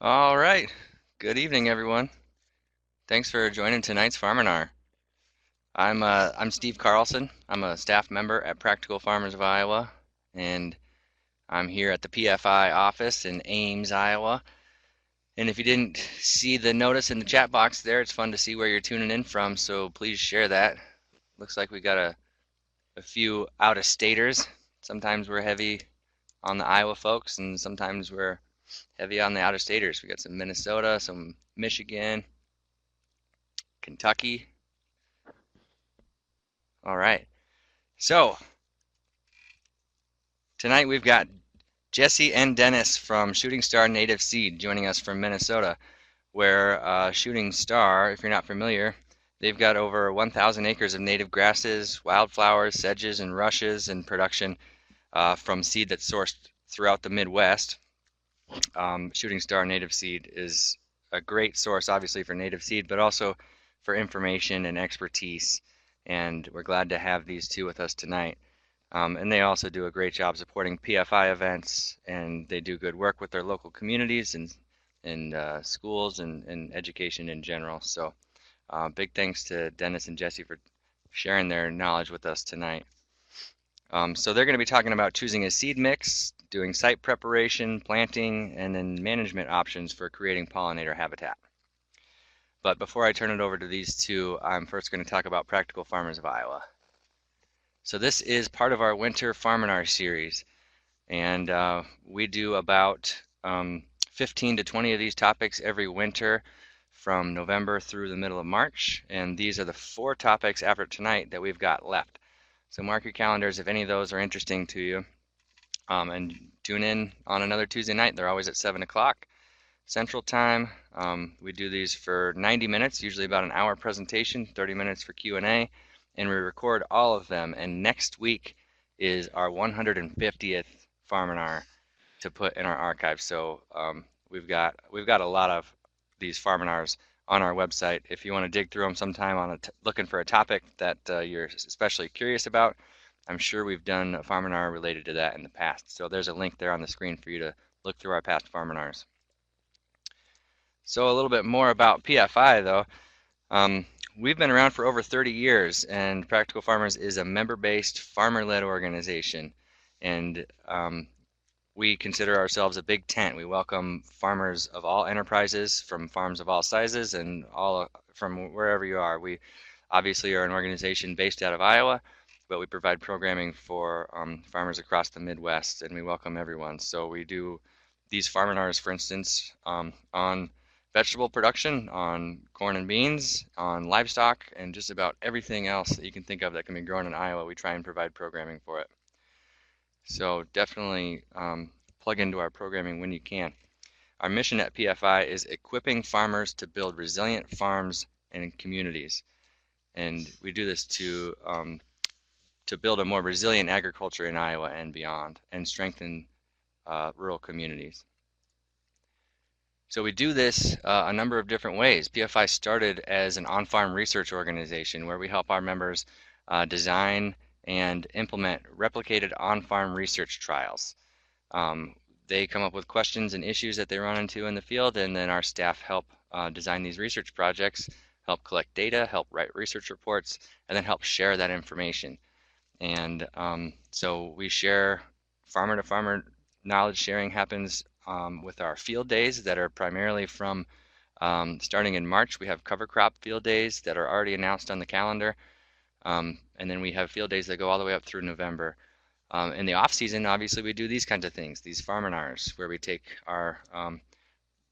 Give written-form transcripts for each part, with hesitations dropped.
All right. Good evening, everyone. Thanks for joining tonight's Farminar. I'm Steve Carlson. I'm a staff member at Practical Farmers of Iowa, and I'm here at the PFI office in Ames, Iowa. And if you didn't see the notice in the chat box there, it's fun to see where you're tuning in from, so please share that. Looks like we got a few out-of-staters. Sometimes we're heavy on the Iowa folks, and sometimes we're heavy on the out-of-staters. We got some Minnesota, some Michigan, Kentucky. All right. So tonight we've got Jesse and Dennis from Shooting Star Native Seed joining us from Minnesota, where Shooting Star, if you're not familiar, they've got over 1,000 acres of native grasses, wildflowers, sedges, and rushes in production from seed that's sourced throughout the Midwest. Shooting Star Native Seed is a great source, obviously, for native seed, but also for information and expertise. And we're glad to have these two with us tonight. And they also do a great job supporting PFI events, and they do good work with their local communities and schools and education in general. So big thanks to Dennis and Jesse for sharing their knowledge with us tonight. So they're going to be talking about choosing a seed mix, doing site preparation, planting, and then management options for creating pollinator habitat. But before I turn it over to these two, I'm first going to talk about Practical Farmers of Iowa. So this is part of our winter Farminar series, and we do about 15 to 20 of these topics every winter from November through the middle of March, and these are the 4 topics after tonight that we've got left. So mark your calendars if any of those are interesting to you, and tune in on another Tuesday night. They're always at 7 o'clock Central Time. We do these for 90 minutes, usually about an hour presentation, 30 minutes for Q&A, and we record all of them. And next week is our 150th Farminar to put in our archive. So we've got a lot of these Farminars on our website. If you want to dig through them sometime on looking for a topic that you're especially curious about, I'm sure we've done a Farminar related to that in the past. So there's a link there on the screen for you to look through our past Farminars. So a little bit more about PFI though. We've been around for over 30 years, and Practical Farmers is a member-based, farmer-led organization. And we consider ourselves a big tent. We welcome farmers of all enterprises, from farms of all sizes, and all from wherever you are. We obviously are an organization based out of Iowa, but we provide programming for farmers across the Midwest, and we welcome everyone. So we do these Farminars, for instance, on vegetable production, on corn and beans, on livestock, and just about everything else that you can think of that can be grown in Iowa. We try and provide programming for it. So definitely plug into our programming when you can. Our mission at PFI is equipping farmers to build resilient farms and communities. And we do this to build a more resilient agriculture in Iowa and beyond, and strengthen rural communities. So we do this a number of different ways. PFI started as an on-farm research organization where we help our members design and implement replicated on-farm research trials. They come up with questions and issues that they run into in the field, and then our staff help design these research projects, help collect data, help write research reports, and then help share that information. And so we share farmer-to-farmer knowledge sharing happens with our field days that are primarily from starting in March. We have cover crop field days that are already announced on the calendar. And then we have field days that go all the way up through November. In the off season, obviously, we do these kinds of things, these Farminars, where we take our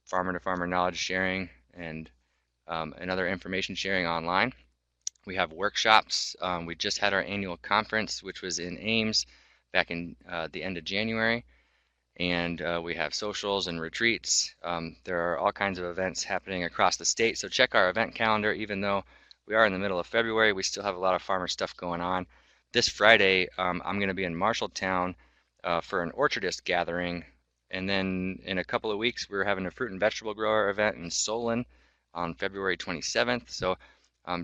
farmer-to-farmer knowledge sharing and other information sharing online. We have workshops. We just had our annual conference, which was in Ames back in the end of January. And we have socials and retreats. There are all kinds of events happening across the state. So check our event calendar. Even though we are in the middle of February, we still have a lot of farmer stuff going on. This Friday, I'm going to be in Marshalltown for an orchardist gathering. And then in a couple of weeks, we're having a fruit and vegetable grower event in Solon on February 27th. So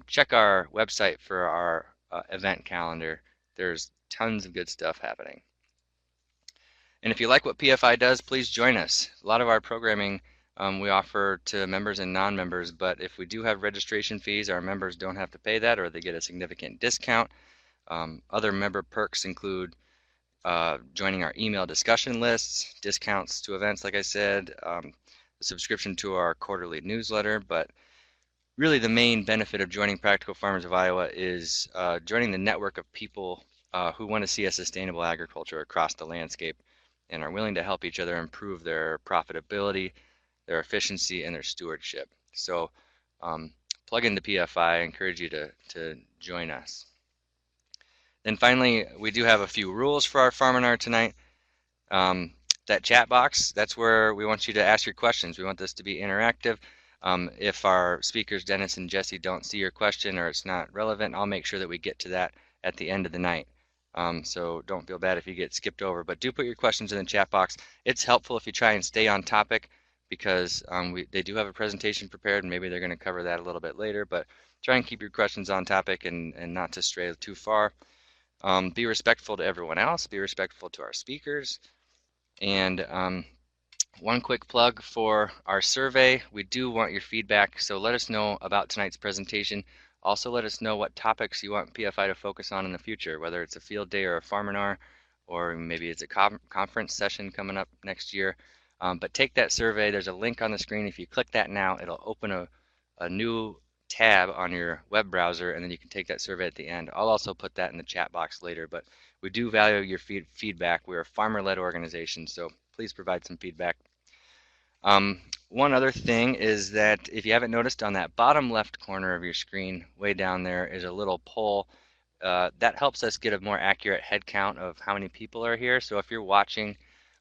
check our website for our event calendar. There's tons of good stuff happening. And if you like what PFI does, please join us. A lot of our programming we offer to members and non-members, but if we do have registration fees, our members don't have to pay that, or they get a significant discount. Other member perks include joining our email discussion lists, discounts to events, like I said, a subscription to our quarterly newsletter. But really, the main benefit of joining Practical Farmers of Iowa is joining the network of people who want to see a sustainable agriculture across the landscape and are willing to help each other improve their profitability, their efficiency, and their stewardship. So plug into PFI. I encourage you to join us. Then finally, we do have a few rules for our Farminar tonight. That chat box, that's where we want you to ask your questions. We want this to be interactive. If our speakers, Dennis and Jesse, don't see your question or it's not relevant, I'll make sure that we get to that at the end of the night. So don't feel bad if you get skipped over, but do put your questions in the chat box. It's helpful if you try and stay on topic because they do have a presentation prepared and maybe they're going to cover that a little bit later, but try and keep your questions on topic and not to stray too far. Be respectful to everyone else, be respectful to our speakers, and one quick plug for our survey. We do want your feedback, so let us know about tonight's presentation. Also let us know what topics you want PFI to focus on in the future, whether it's a field day or a Farminar, or maybe it's a conference session coming up next year. But take that survey. There's a link on the screen. If you click that now, it'll open a new tab on your web browser, and then you can take that survey at the end. I'll also put that in the chat box later, but we do value your feedback. We're a farmer-led organization, so please provide some feedback. One other thing is that if you haven't noticed, on that bottom left corner of your screen, way down there, is a little poll. That helps us get a more accurate head count of how many people are here. So if you're watching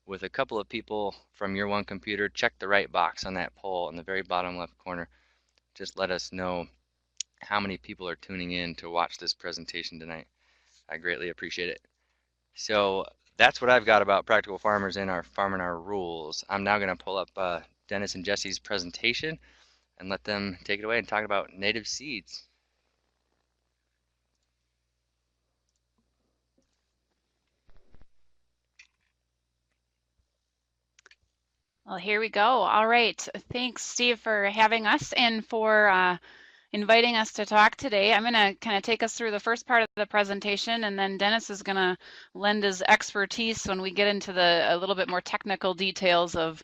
with a couple of people from your one computer, check the right box on that poll in the very bottom left corner. Just let us know how many people are tuning in to watch this presentation tonight. I greatly appreciate it. So that's what I've got about Practical Farmers and our Farminar rules. I'm now going to pull up Dennis and Jesse's presentation and let them take it away and talk about native seeds. Well, here we go. All right. Thanks, Steve, for having us and for inviting us to talk today. I'm going to kind of take us through the first part of the presentation, and then Dennis is going to lend his expertise when we get into a little bit more technical details of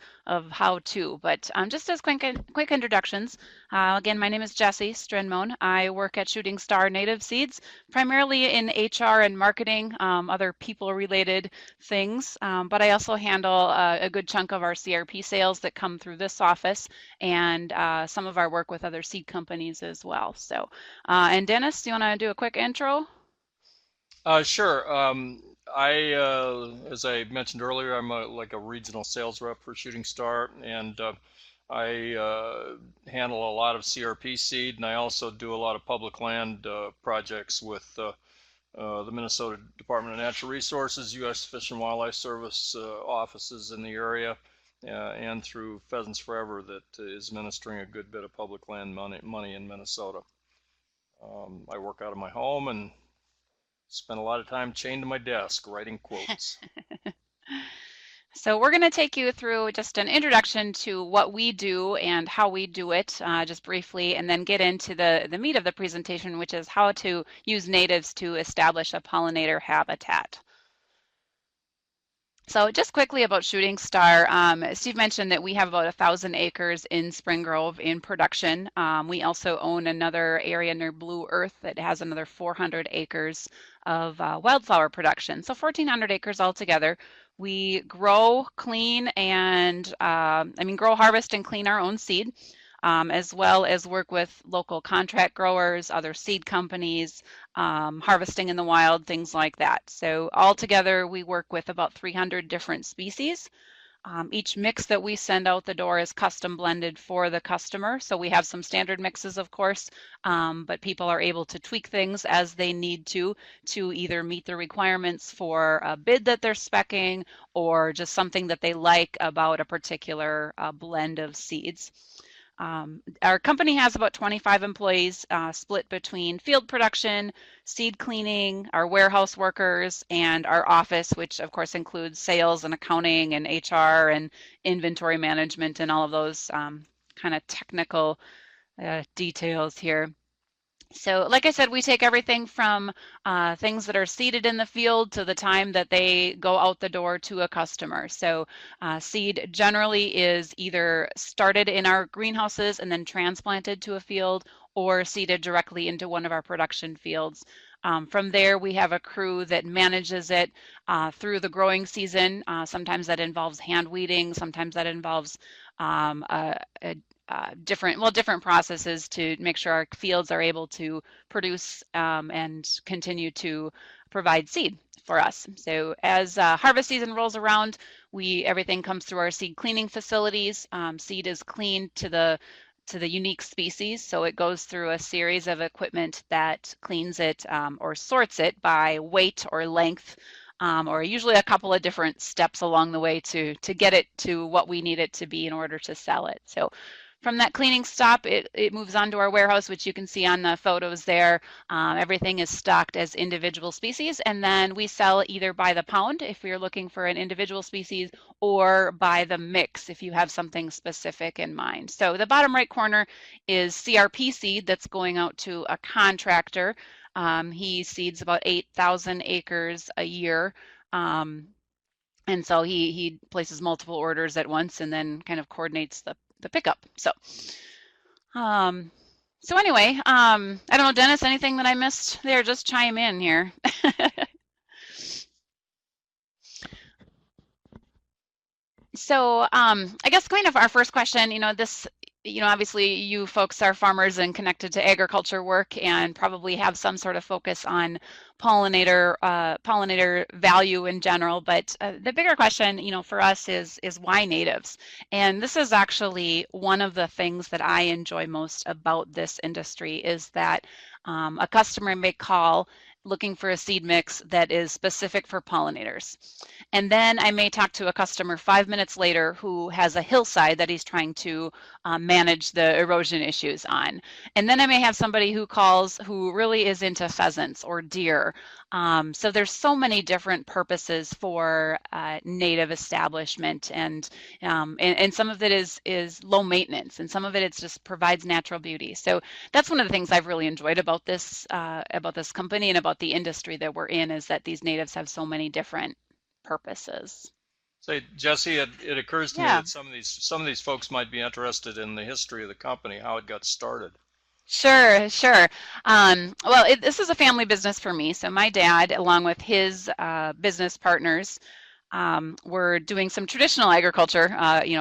how to. But just as quick introductions, again, my name is Jessie Strenmone. I work at Shooting Star Native Seeds, primarily in HR and marketing, other people-related things, but I also handle a good chunk of our CRP sales that come through this office and some of our work with other seed companies as well. So, and Dennis, do you want to do a quick intro? Sure. As I mentioned earlier, I'm like a regional sales rep for Shooting Star, and I handle a lot of CRP seed, and I also do a lot of public land projects with the Minnesota Department of Natural Resources, U.S. Fish and Wildlife Service offices in the area, and through Pheasants Forever that is ministering a good bit of public land money in Minnesota. I work out of my home and spend a lot of time chained to my desk writing quotes. So we're going to take you through just an introduction to what we do and how we do it, just briefly, and then get into the meat of the presentation, which is how to use natives to establish a pollinator habitat. So just quickly about Shooting Star, Steve mentioned that we have about 1,000 acres in Spring Grove in production. We also own another area near Blue Earth that has another 400 acres of wildflower production. So 1,400 acres altogether. We grow, clean, and grow, harvest, and clean our own seed, as well as work with local contract growers, other seed companies, harvesting in the wild, things like that. So altogether, we work with about 300 different species. Each mix that we send out the door is custom blended for the customer. So we have some standard mixes, of course, but people are able to tweak things as they need to either meet the requirements for a bid that they're speccing or just something that they like about a particular blend of seeds. Our company has about 25 employees, split between field production, seed cleaning, our warehouse workers, and our office, which of course includes sales and accounting and HR and inventory management and all of those kind of technical details here. So like I said, we take everything from things that are seeded in the field to the time that they go out the door to a customer. So seed generally is either started in our greenhouses and then transplanted to a field, or seeded directly into one of our production fields. From there, we have a crew that manages it through the growing season. Sometimes that involves hand weeding, sometimes that involves a different processes to make sure our fields are able to produce and continue to provide seed for us. So as harvest season rolls around, everything comes through our seed cleaning facilities. Seed is cleaned to the unique species, so it goes through a series of equipment that cleans it or sorts it by weight or length, or usually a couple of different steps along the way to get it to what we need it to be in order to sell it. So from that cleaning stop, it moves on to our warehouse, which you can see on the photos there. Everything is stocked as individual species, and then we sell either by the pound if you're looking for an individual species, or by the mix if you have something specific in mind. So the bottom right corner is CRP seed that's going out to a contractor. He seeds about 8,000 acres a year. And so he places multiple orders at once and then kind of coordinates the pickup. So anyway, I don't know, Dennis, anything that I missed there? Just chime in here. So I guess kind of our first question, obviously you folks are farmers and connected to agriculture work and probably have some sort of focus on pollinator value in general. But the bigger question, for us is why natives? And this is actually one of the things that I enjoy most about this industry is that a customer may call looking for a seed mix that is specific for pollinators. And then I may talk to a customer 5 minutes later who has a hillside that he's trying to manage the erosion issues on. And then I may have somebody who calls who really is into pheasants or deer. So there's so many different purposes for native establishment, and some of it is low maintenance, and some of it just provides natural beauty. So that's one of the things I've really enjoyed about this company and about the industry that we're in, is that these natives have so many different purposes. Say, Jesse, it occurs to me Yeah. that some of these folks might be interested in the history of the company, how it got started. Sure, sure. Well, this is a family business for me. So my dad, along with his business partners, were doing some traditional agriculture,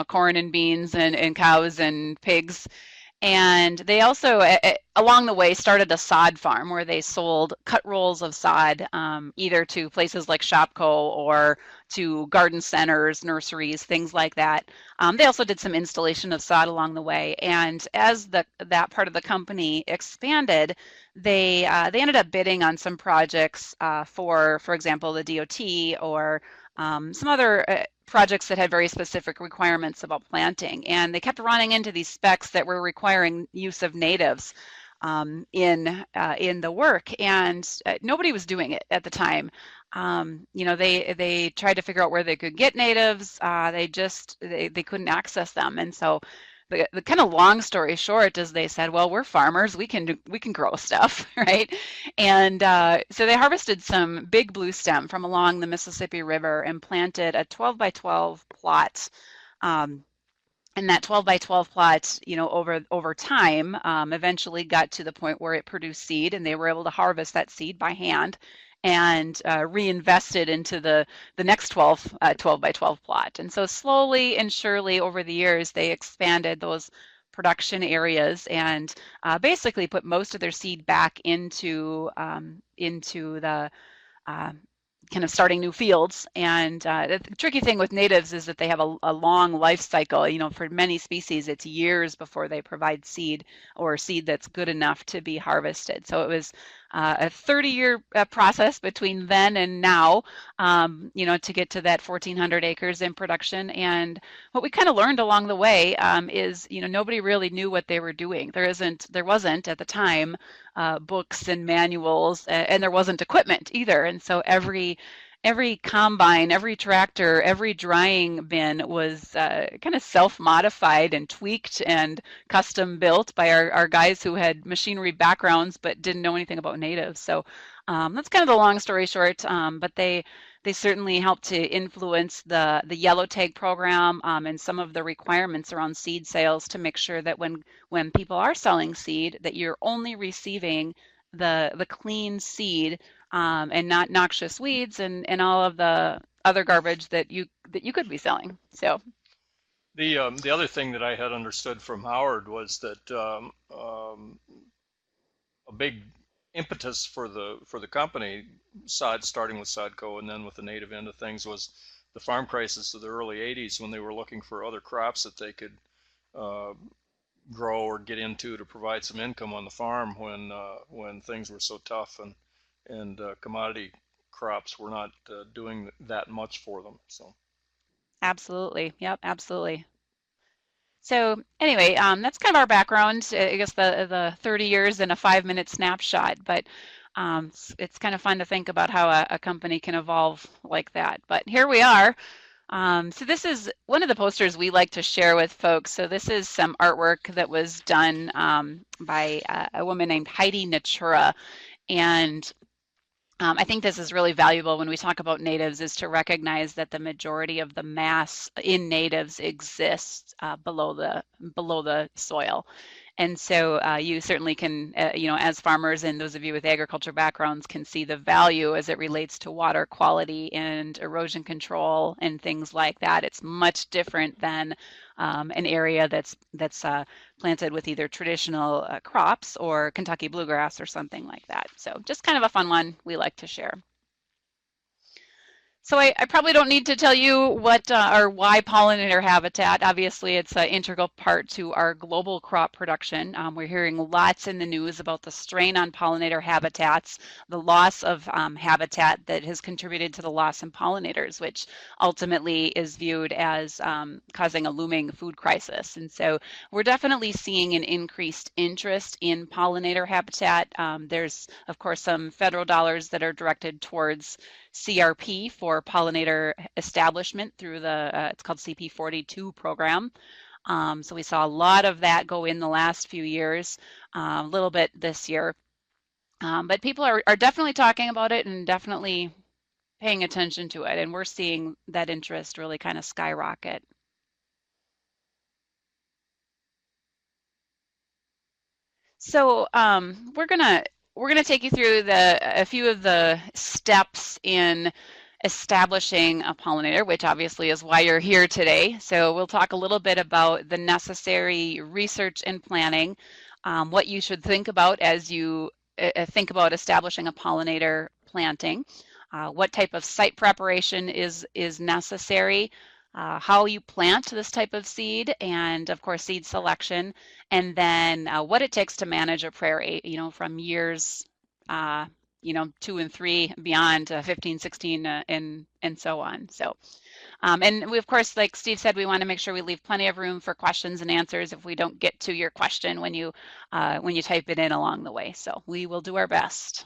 corn and beans and cows and pigs. And they also, along the way, started a sod farm where they sold cut rolls of sod, either to places like Shopko or to garden centers, nurseries, things like that. They also did some installation of sod along the way. And as that part of the company expanded, they ended up bidding on some projects for example, the DOT or some other projects that had very specific requirements about planting, and they kept running into these specs that were requiring use of natives in the work, and nobody was doing it at the time. They tried to figure out where they could get natives. They couldn't access them, and so the kind of long story short is they said, well, we're farmers, we can grow stuff, right? And so they harvested some big blue stem from along the Mississippi River and planted a 12 by 12 plot. And that 12 by 12 plot, over time, eventually got to the point where it produced seed, and they were able to harvest that seed by hand and reinvest it into the next 12 by 12 plot. And so slowly and surely over the years, they expanded those production areas and basically put most of their seed back into the kind of starting new fields. And the tricky thing with natives is that they have a long life cycle. For many species, it's years before they provide seed or seed that's good enough to be harvested. So it was a 30-year process between then and now, to get to that 1,400 acres in production. And what we kind of learned along the way is, nobody really knew what they were doing. There wasn't at the time books and manuals, and there wasn't equipment either. And so every combine, every tractor, every drying bin was kind of self-modified and tweaked and custom built by our guys who had machinery backgrounds but didn't know anything about natives. So that's kind of the long story short. But they certainly helped to influence the yellow tag program and some of the requirements around seed sales to make sure that when people are selling seed, that you're only receiving the clean seed and not noxious weeds and all of the other garbage that you could be selling. So The other thing that I had understood from Howard was that a big impetus for the company, starting with Sodco and then with the native end of things, was the farm crisis of the early '80s, when they were looking for other crops that they could uh, grow or get into to provide some income on the farm when things were so tough and commodity crops were not doing that much for them. So absolutely, yep, absolutely. So anyway, that's kind of our background. I guess the 30 years in a 5-minute snapshot, but it's kind of fun to think about how a company can evolve like that. But here we are. So this is one of the posters we like to share with folks. So this is some artwork that was done by a woman named Heidi Natura. And I think this is really valuable when we talk about natives, is to recognize that the majority of the mass in natives exists below the soil. And so you certainly can, as farmers and those of you with agriculture backgrounds can see the value as it relates to water quality and erosion control and things like that. It's much different than an area that's planted with either traditional crops or Kentucky bluegrass or something like that. So just kind of a fun one we like to share. So I probably don't need to tell you what or why pollinator habitat. Obviously, it's an integral part to our global crop production. We're hearing lots in the news about the strain on pollinator habitats, the loss of habitat that has contributed to the loss in pollinators, which ultimately is viewed as causing a looming food crisis. And so we're definitely seeing an increased interest in pollinator habitat. There's, of course, some federal dollars that are directed towards CRP for pollinator establishment through it's called CP42 program. So we saw a lot of that go in the last few years, a little bit this year. But people are definitely talking about it and definitely paying attention to it. And we're seeing that interest really kind of skyrocket. So we're gonna take you through a few of the steps in establishing a pollinator, which obviously is why you're here today. So we'll talk a little bit about the necessary research and planning, what you should think about as you think about establishing a pollinator planting, what type of site preparation is necessary, how you plant this type of seed, and of course seed selection, and then what it takes to manage a prairie, from years, 2 and 3 beyond 15, 16, and so on. So, and we, of course, like Steve said, we want to make sure we leave plenty of room for questions and answers if we don't get to your question when you type it in along the way. So we will do our best.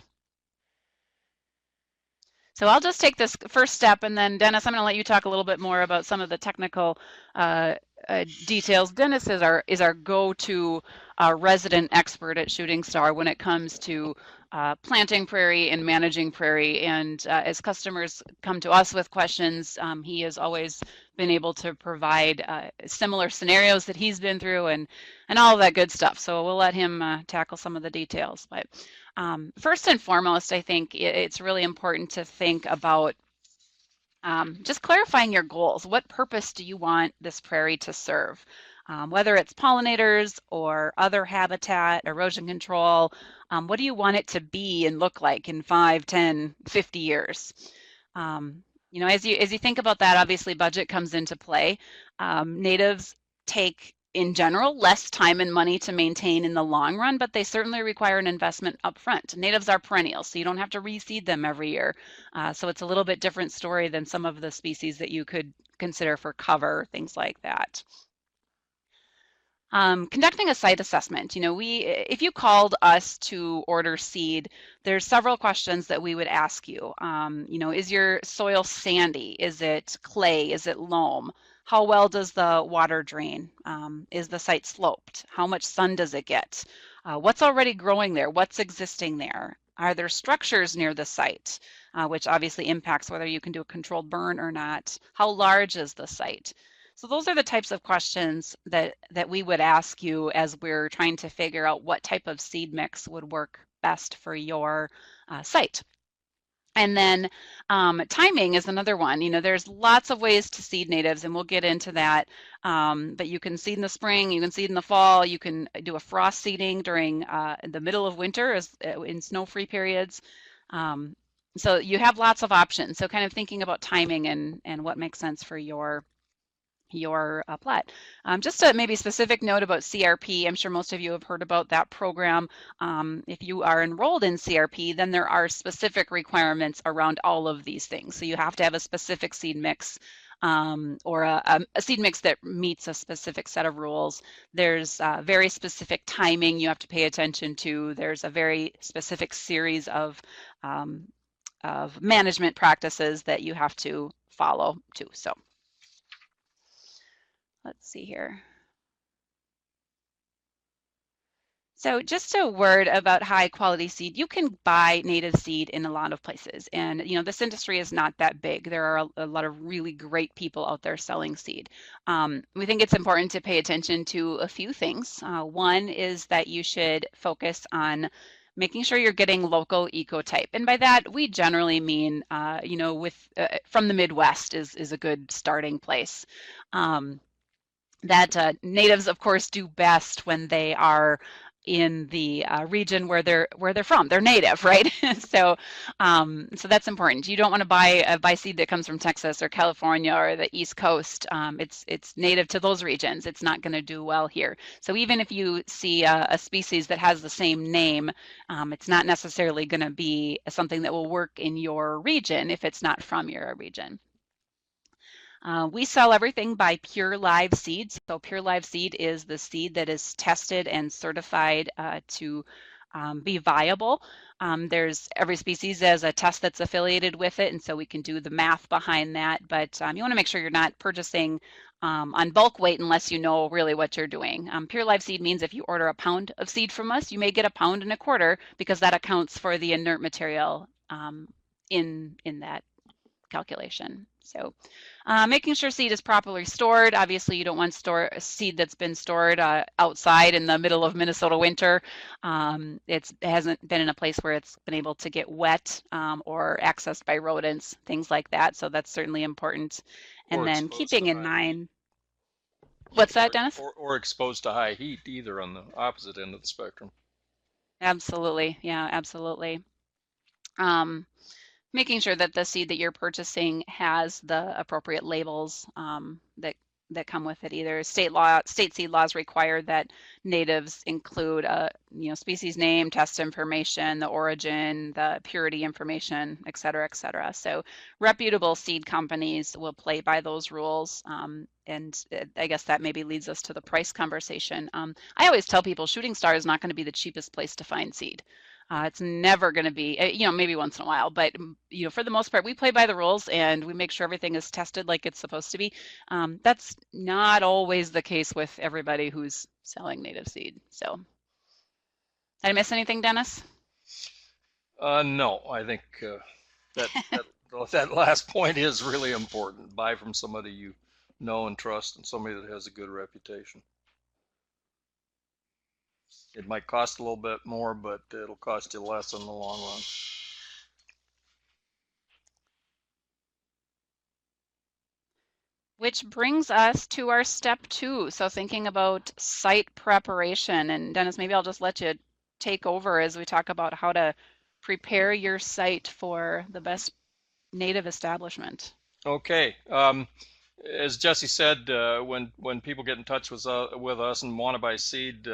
So I'll just take this first step, and then Dennis, I'm going to let you talk a little bit more about some of the technical details. Dennis is our go-to resident expert at Shooting Star when it comes to planting prairie and managing prairie. And as customers come to us with questions, he has always been able to provide similar scenarios that he's been through and all of that good stuff. So we'll let him tackle some of the details. But first and foremost, I think it's really important to think about just clarifying your goals. What purpose do you want this prairie to serve? Whether it's pollinators or other habitat, erosion control, what do you want it to be and look like in 5, 10, 50 years? As you think about that, obviously budget comes into play. Natives take in general, less time and money to maintain in the long run, but they certainly require an investment up front. Natives are perennial, so you don't have to reseed them every year. So it's a little bit different story than some of the species that you could consider for cover, things like that. Conducting a site assessment, if you called us to order seed, there's several questions that we would ask you. Is your soil sandy? Is it clay? Is it loam? How well does the water drain? Is the site sloped? How much sun does it get? What's already growing there? What's existing there? Are there structures near the site? Which obviously impacts whether you can do a controlled burn or not. How large is the site? So those are the types of questions that we would ask you as we're trying to figure out what type of seed mix would work best for your site. And then timing is another one. There's lots of ways to seed natives, and we'll get into that. But you can seed in the spring, you can seed in the fall, you can do a frost seeding during the middle of winter in snow-free periods. So you have lots of options. So kind of thinking about timing and what makes sense for your plot. Just a maybe specific note about CRP. I'm sure most of you have heard about that program. If you are enrolled in CRP, then there are specific requirements around all of these things. So you have to have a specific seed mix or a seed mix that meets a specific set of rules. There's very specific timing you have to pay attention to. There's a very specific series of management practices that you have to follow too. So let's see here. So just a word about high quality seed. You can buy native seed in a lot of places. And this industry is not that big. There are a lot of really great people out there selling seed. We think it's important to pay attention to a few things. One is that you should focus on making sure you're getting local ecotype. And by that, we generally mean, from the Midwest is a good starting place. That natives, of course, do best when they are in the region where they're from. They're native, right? So that's important. You don't want to buy seed that comes from Texas or California or the East Coast. It's native to those regions. It's not going to do well here. So even if you see a species that has the same name, it's not necessarily going to be something that will work in your region if it's not from your region. We sell everything by Pure Live Seeds. So Pure Live Seed is the seed that is tested and certified to be viable. There's every species has a test that's affiliated with it, and so we can do the math behind that. But you want to make sure you're not purchasing on bulk weight unless you know really what you're doing. Pure Live Seed means if you order a pound of seed from us, you may get a pound and a quarter because that accounts for the inert material in that calculation. So making sure seed is properly stored. Obviously, you don't want seed that's been stored outside in the middle of Minnesota winter. It hasn't been in a place where it's been able to get wet or accessed by rodents, things like that. So that's certainly important. And then keeping in mind, what's that, Dennis? Or exposed to high heat, either on the opposite end of the spectrum. Absolutely. Yeah, absolutely. Making sure that the seed that you're purchasing has the appropriate labels that come with it. Either state seed laws require that natives include species name, test information, the origin, the purity information, et cetera, et cetera. So reputable seed companies will play by those rules. And I guess that maybe leads us to the price conversation. I always tell people Shooting Star is not going to be the cheapest place to find seed. It's never going to be, maybe once in a while, but for the most part, we play by the rules and we make sure everything is tested like it's supposed to be. That's not always the case with everybody who's selling native seed. So, did I miss anything, Dennis? No, I think that last point is really important. Buy from somebody you know and trust, and somebody that has a good reputation. It might cost a little bit more, but it'll cost you less in the long run. Which brings us to our step 2. So thinking about site preparation. And Dennis, maybe I'll just let you take over as we talk about how to prepare your site for the best native establishment. Okay. As Jesse said, when people get in touch with us and want to buy seed,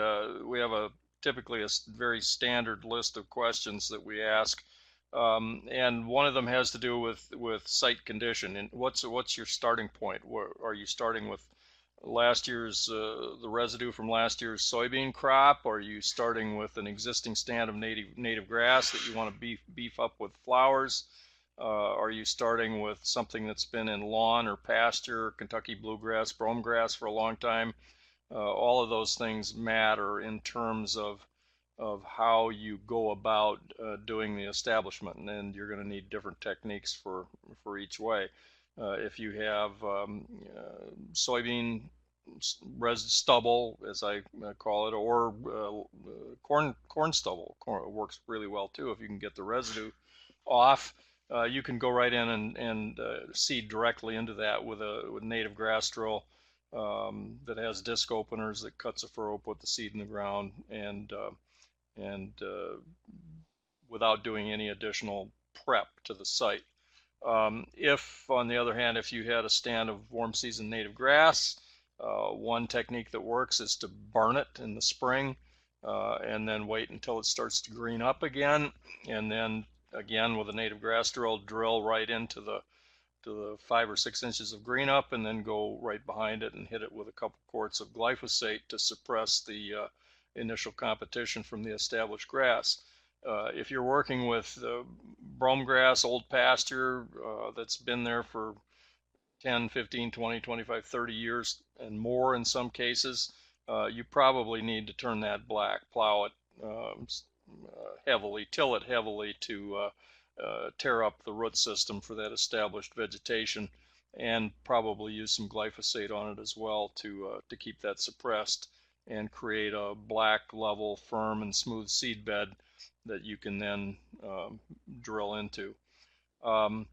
we have typically a very standard list of questions that we ask, and one of them has to do with site condition. And what's your starting point? Are you starting with last year's the residue from last year's soybean crop? Are you starting with an existing stand of native grass that you want to beef up with flowers? Are you starting with something that's been in lawn or pasture, Kentucky bluegrass, brome grass for a long time? All of those things matter in terms of how you go about doing the establishment, and you're going to need different techniques for each way. If you have soybean stubble, as I call it, or corn stubble, works really well too if you can get the residue off. You can go right in and seed directly into that with a native grass drill that has disc openers that cuts a furrow, put the seed in the ground, and without doing any additional prep to the site. If, on the other hand, if you had a stand of warm season native grass, one technique that works is to burn it in the spring and then wait until it starts to green up again, and then again with a native grass drill right into the 5 or 6 inches of green up, and then go right behind it and hit it with a couple quarts of glyphosate to suppress the initial competition from the established grass. If you're working with brome grass, old pasture that's been there for 10, 15, 20, 25, 30 years and more in some cases, you probably need to turn that black, plow it heavily, till it heavily to tear up the root system for that established vegetation, and probably use some glyphosate on it as well to keep that suppressed and create a black, level, firm, and smooth seed bed that you can then drill into. I'm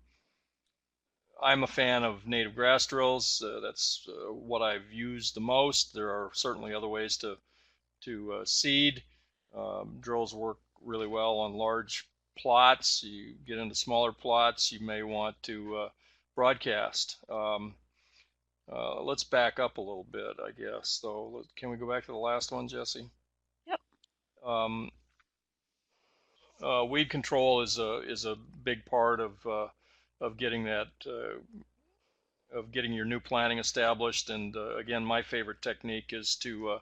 a fan of native grass drills. That's what I've used the most. There are certainly other ways to seed. Drills work really well on large plots. You get into smaller plots, you may want to broadcast. Let's back up a little bit, I guess. So can we go back to the last one, Jesse? Yep. Weed control is a big part of getting that of getting your new planting established. And again, my favorite technique is to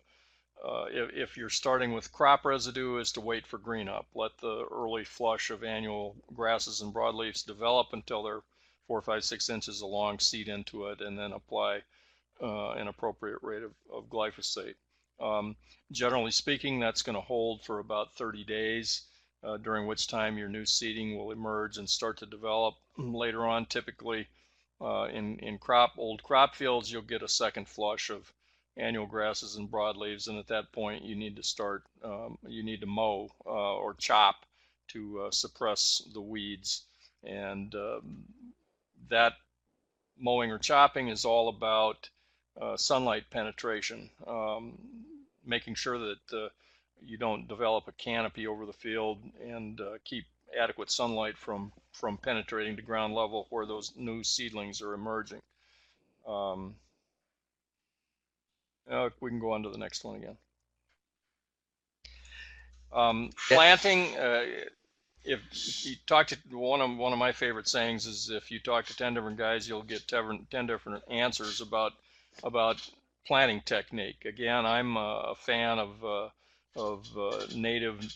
if you're starting with crop residue, is to wait for green up. Let the early flush of annual grasses and broadleafs develop until they're 4, 5, 6 inches along, seed into it, and then apply an appropriate rate of glyphosate. Generally speaking, that's going to hold for about 30 days, during which time your new seeding will emerge and start to develop. Later on, typically in old crop fields, you'll get a second flush of annual grasses and broadleaves, and at that point you need to start, you need to mow or chop to suppress the weeds. And that mowing or chopping is all about sunlight penetration, making sure that you don't develop a canopy over the field, and keep adequate sunlight from penetrating to ground level where those new seedlings are emerging. We can go on to the next one again. Planting. If you talk to one of my favorite sayings is, if you talk to 10 different guys, you'll get 10 different answers about planting technique. Again, I'm a fan of native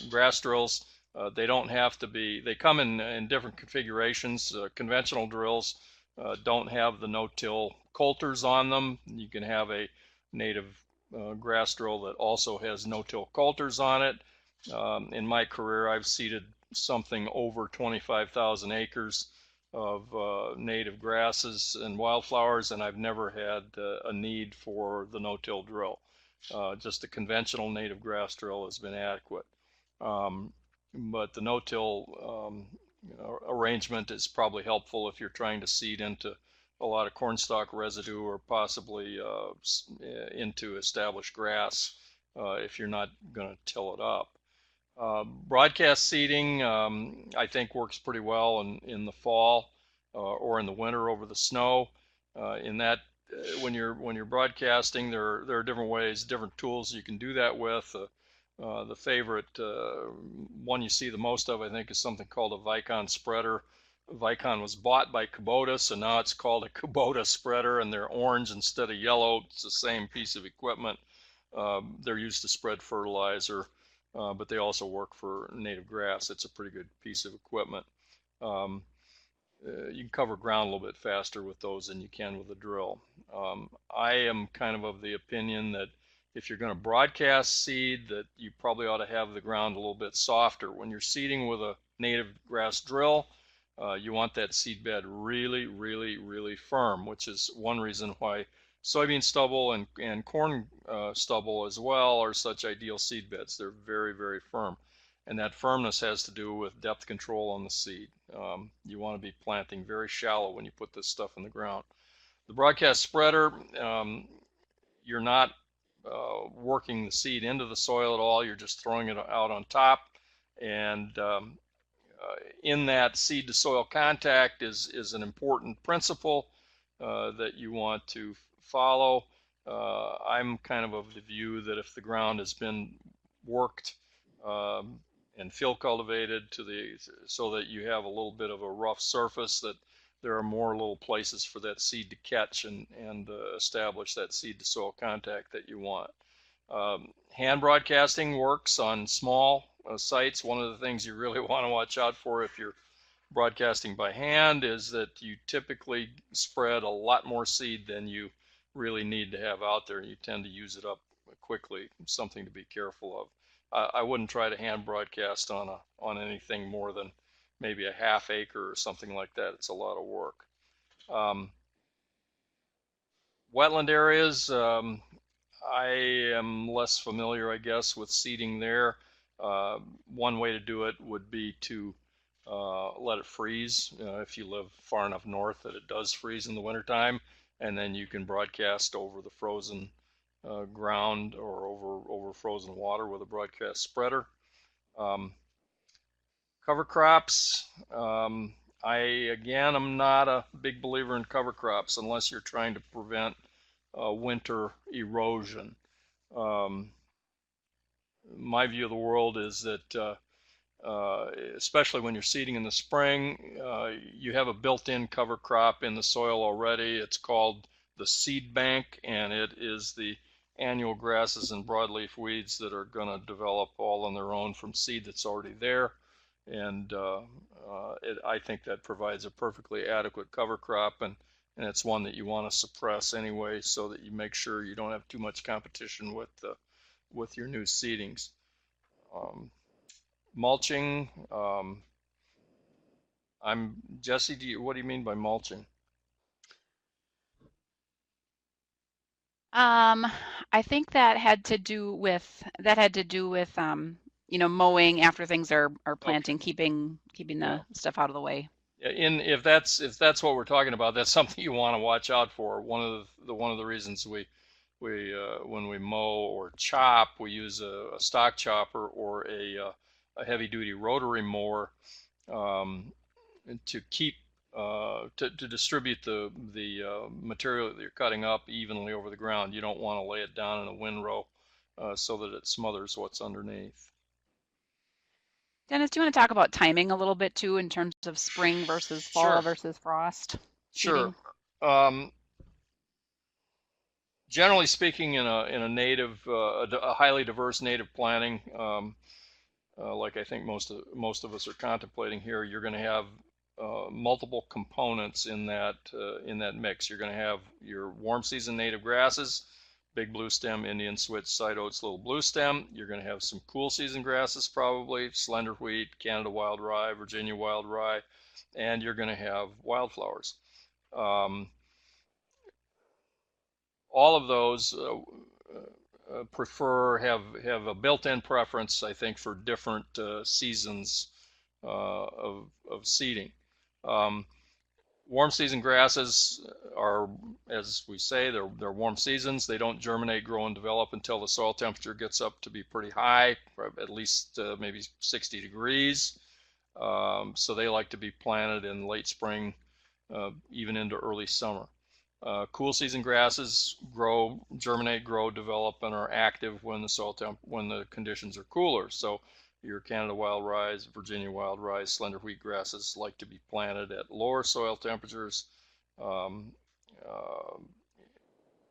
grass drills. They don't have to be. They come in different configurations. Conventional drills don't have the no-till coulters on them. You can have a native grass drill that also has no-till coulters on it. In my career, I've seeded something over 25,000 acres of native grasses and wildflowers, and I've never had a need for the no-till drill. Just a conventional native grass drill has been adequate. But the no-till arrangement is probably helpful if you're trying to seed into a lot of cornstalk residue, or possibly into established grass if you're not going to till it up. Broadcast seeding, I think, works pretty well in the fall or in the winter over the snow. In that, when you're broadcasting, there are different ways, different tools you can do that with. The favorite one you see the most of, I think, is something called a Vicon spreader. Vicon was bought by Kubota, so now it's called a Kubota spreader, and they're orange instead of yellow. It's the same piece of equipment. They're used to spread fertilizer, but they also work for native grass. It's a pretty good piece of equipment. Um, you can cover ground a little bit faster with those than you can with a drill. I am kind of the opinion that if you're going to broadcast seed, that you probably ought to have the ground a little bit softer. When you're seeding with a native grass drill, you want that seed bed really, really, really firm, which is one reason why soybean stubble and corn stubble as well are such ideal seed beds. They're very, very firm. And that firmness has to do with depth control on the seed. You want to be planting very shallow when you put this stuff in the ground. The broadcast spreader, you're not working the seed into the soil at all. You're just throwing it out on top. And in that seed to soil contact is an important principle that you want to follow. I'm kind of the view that if the ground has been worked and field cultivated so that you have a little bit of a rough surface, that there are more little places for that seed to catch and establish that seed to soil contact that you want. Hand broadcasting works on small sites. One of the things you really want to watch out for if you're broadcasting by hand is that you typically spread a lot more seed than you really need to have out there. You tend to use it up quickly. Something to be careful of. I wouldn't try to hand broadcast on anything more than maybe a half acre or something like that. It's a lot of work. Wetland areas, I am less familiar, I guess, with seeding there. One way to do it would be to let it freeze if you live far enough north that it does freeze in the wintertime, and then you can broadcast over the frozen ground or over frozen water with a broadcast spreader. Cover crops, again, I'm not a big believer in cover crops unless you're trying to prevent winter erosion. My view of the world is that especially when you're seeding in the spring, you have a built-in cover crop in the soil already. It's called the seed bank, and it is the annual grasses and broadleaf weeds that are going to develop all on their own from seed that's already there. And I think that provides a perfectly adequate cover crop, and it's one that you want to suppress anyway, so that you make sure you don't have too much competition with your new seedings. Mulching. Jesse. What do you mean by mulching? I think that had to do with mowing after things are planting, Okay. keeping Yeah. the stuff out of the way. If that's what we're talking about, that's something you want to watch out for. One of the reasons we when we mow or chop, we use a stock chopper or a heavy duty rotary mower to keep to distribute the material that you're cutting up evenly over the ground. You don't want to lay it down in a windrow so that it smothers what's underneath. Dennis, do you want to talk about timing a little bit too, in terms of spring versus fall Sure, versus frost sure. seeding? Um, Generally speaking, in a native, a highly diverse native planting, like I think most of us are contemplating here, you're going to have multiple components in that mix. You're going to have your warm season native grasses, big blue stem, Indian switch, side oats, little blue stem. You're going to have some cool season grasses, probably slender wheat, Canada wild rye, Virginia wild rye, and you're going to have wildflowers. All of those have a built-in preference, I think, for different seasons of seeding. Warm season grasses are, as we say, they're warm seasons. They don't germinate, grow, and develop until the soil temperature gets up to be pretty high, at least maybe 60 degrees. So they like to be planted in late spring, even into early summer. Cool season grasses grow, germinate, grow, develop, and are active when when the conditions are cooler. So your Canada wild rice, Virginia wild rice, slender wheat grasses like to be planted at lower soil temperatures um, uh,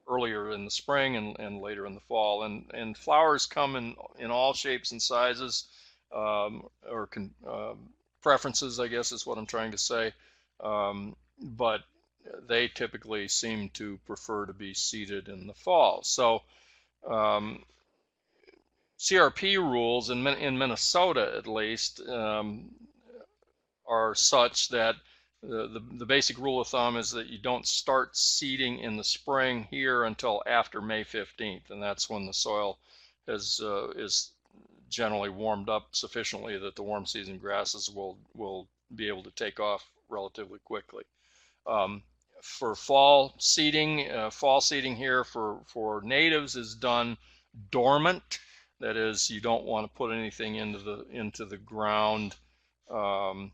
earlier in the spring and later in the fall. And flowers come in all shapes and sizes, or preferences, I guess is what I'm trying to say. But they typically seem to prefer to be seeded in the fall. So um, CRP rules in Minnesota, at least, are such that the basic rule of thumb is that you don't start seeding in the spring here until after May 15th, and that's when the soil is generally warmed up sufficiently that the warm season grasses will be able to take off relatively quickly. Um, for fall seeding here for natives is done dormant. That is, you don't want to put anything into the ground um,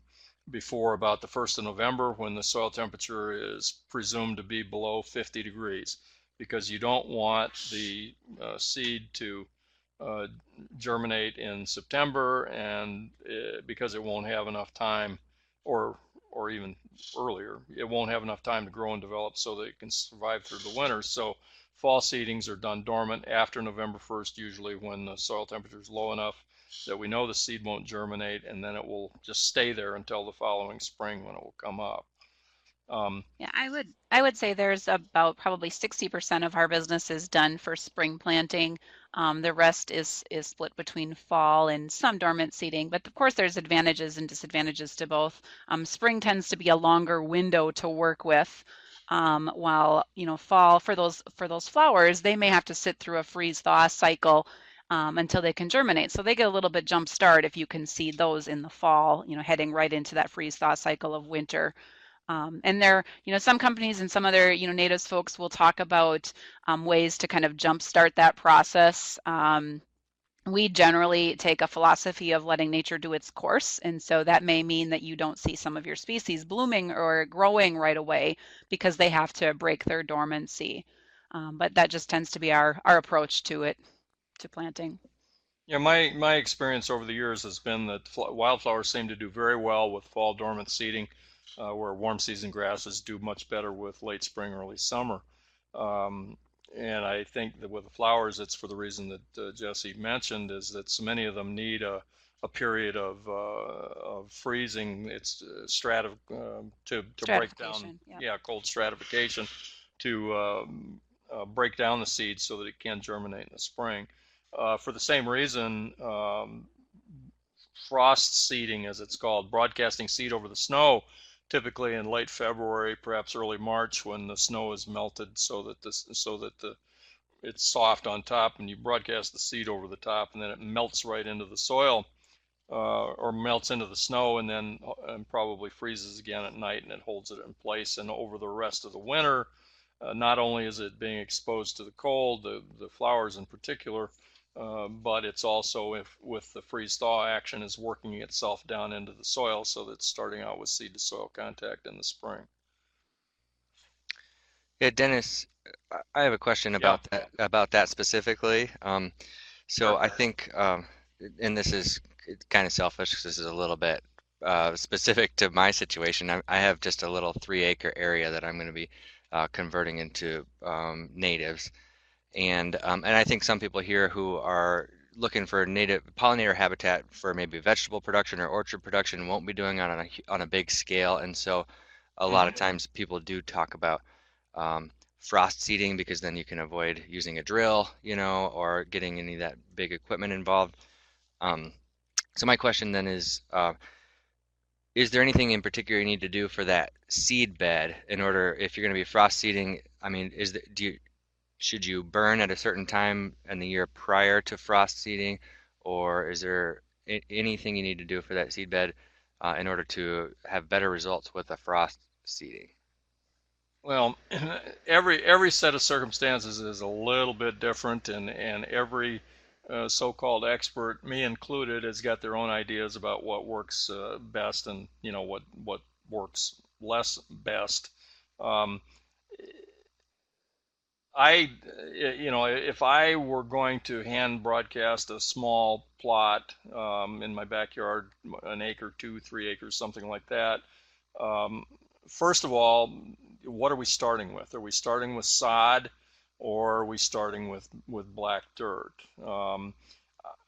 before about the 1st of November, when the soil temperature is presumed to be below 50 degrees, because you don't want the seed to uh, germinate in September, and because it won't have enough time, or even earlier, it won't have enough time to grow and develop so that it can survive through the winter. So fall seedings are done dormant after November 1st, usually when the soil temperature is low enough that we know the seed won't germinate, and then it will just stay there until the following spring when it will come up. Yeah, I would say there's about probably 60% of our business is done for spring planting. The rest is split between fall and some dormant seeding, but of course there's advantages and disadvantages to both. Spring tends to be a longer window to work with, while fall for those flowers, they may have to sit through a freeze thaw cycle until they can germinate. So they get a little bit jump start if you can seed those in the fall, heading right into that freeze thaw cycle of winter. And there, some companies and some other, natives folks will talk about ways to kind of jumpstart that process. We generally take a philosophy of letting nature do its course. And so that may mean that you don't see some of your species blooming or growing right away because they have to break their dormancy. But that just tends to be our approach to it, to planting. Yeah, my experience over the years has been that wildflowers seem to do very well with fall dormant seeding, where warm season grasses do much better with late spring, early summer. Um, and I think that with the flowers, it's for the reason that Jesse mentioned, is that so many of them need a period of freezing. It's to break down, Stratification, yeah. yeah, cold stratification to break down the seeds so that it can germinate in the spring. For the same reason, frost seeding, as it's called, broadcasting seed over the snow, typically in late February, perhaps early March, when the snow is melted, it's soft on top, and you broadcast the seed over the top, and then it melts right into the soil, or melts into the snow, and then probably freezes again at night, and it holds it in place. And over the rest of the winter, not only is it being exposed to the cold, the flowers in particular, but it's also, if with the freeze thaw action, is working itself down into the soil, so that it's starting out with seed to soil contact in the spring. Yeah, Dennis, I have a question Yeah. about that specifically. So Sure. I think, and this is kind of selfish because this is a little bit specific to my situation. I have just a little 3-acre area that I'm going to be converting into natives, and I think some people here who are looking for native pollinator habitat for maybe vegetable production or orchard production won't be doing it on a big scale, and so a lot Mm-hmm. of times people do talk about frost seeding because then you can avoid using a drill, or getting any of that big equipment involved. Um, so my question then is there anything in particular you need to do for that seed bed in order, if you're going to be frost seeding? I mean, should you burn at a certain time in the year prior to frost seeding, or is there anything you need to do for that seed bed in order to have better results with a frost seeding? Well, every set of circumstances is a little bit different, and every so-called expert, me included, has got their own ideas about what works best, and what works less best. Um, I, if I were going to hand broadcast a small plot in my backyard, an acre, 2, 3 acres, something like that, um, first of all, what are we starting with? Are we starting with sod, or are we starting with black dirt? Um,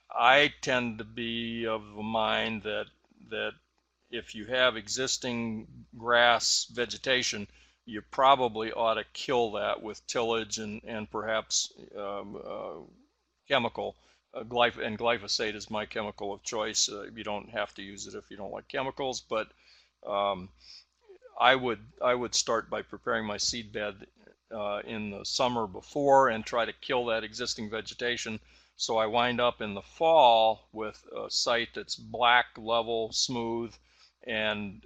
I tend to be of the mind that if you have existing grass vegetation, you probably ought to kill that with tillage and perhaps chemical. And glyphosate is my chemical of choice. You don't have to use it if you don't like chemicals, but um, I would start by preparing my seed bed in the summer before and try to kill that existing vegetation. So I wind up in the fall with a site that's black, level, smooth, and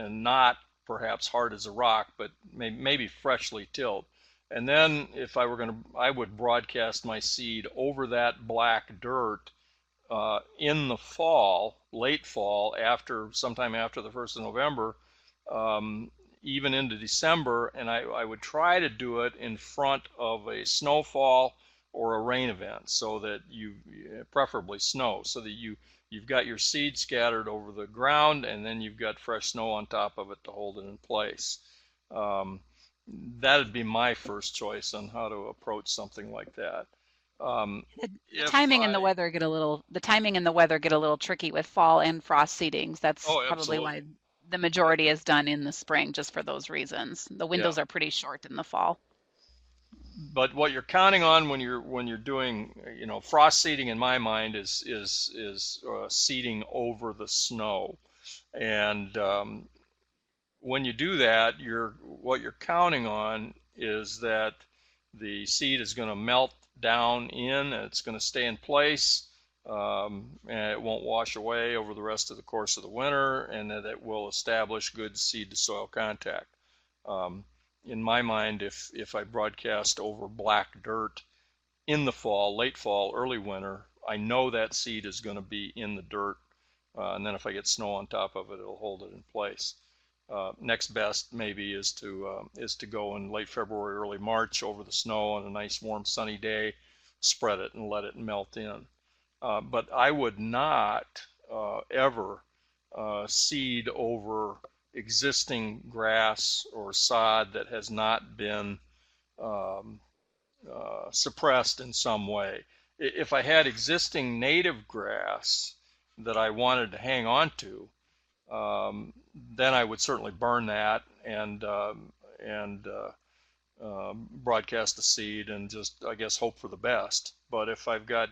not perhaps hard as a rock, but maybe freshly tilled. And then if I were going to, I would broadcast my seed over that black dirt in the fall, late fall, sometime after the 1st of November, um, even into December, and I would try to do it in front of a snowfall or a rain event, so that preferably snow, so that you've got your seed scattered over the ground, and then you've got fresh snow on top of it to hold it in place. Um, that'd be my first choice on how to approach something like that. Um, The if timing and the I, weather get a little the timing and the weather get a little tricky with fall and frost seedings. That's oh, probably why absolutely. the Yeah, majority is done in the spring, just for those reasons. The yeah. windows are pretty short in the fall. But what you're counting on when you're doing, frost seeding in my mind is seeding over the snow. And when you do that, what you're counting on is that the seed is going to melt down in, and it's going to stay in place, and it won't wash away over the rest of the course of the winter, and that it will establish good seed to soil contact. Um, in my mind, if I broadcast over black dirt in the fall, late fall, early winter, I know that seed is going to be in the dirt, and then if I get snow on top of it, it'll hold it in place. Next best maybe is to go in late February, early March over the snow on a nice warm sunny day, spread it and let it melt in. But I would not ever seed over existing grass or sod that has not been um, suppressed in some way. If I had existing native grass that I wanted to hang on to, then I would certainly burn that and broadcast the seed and just, I guess, hope for the best. But if I've got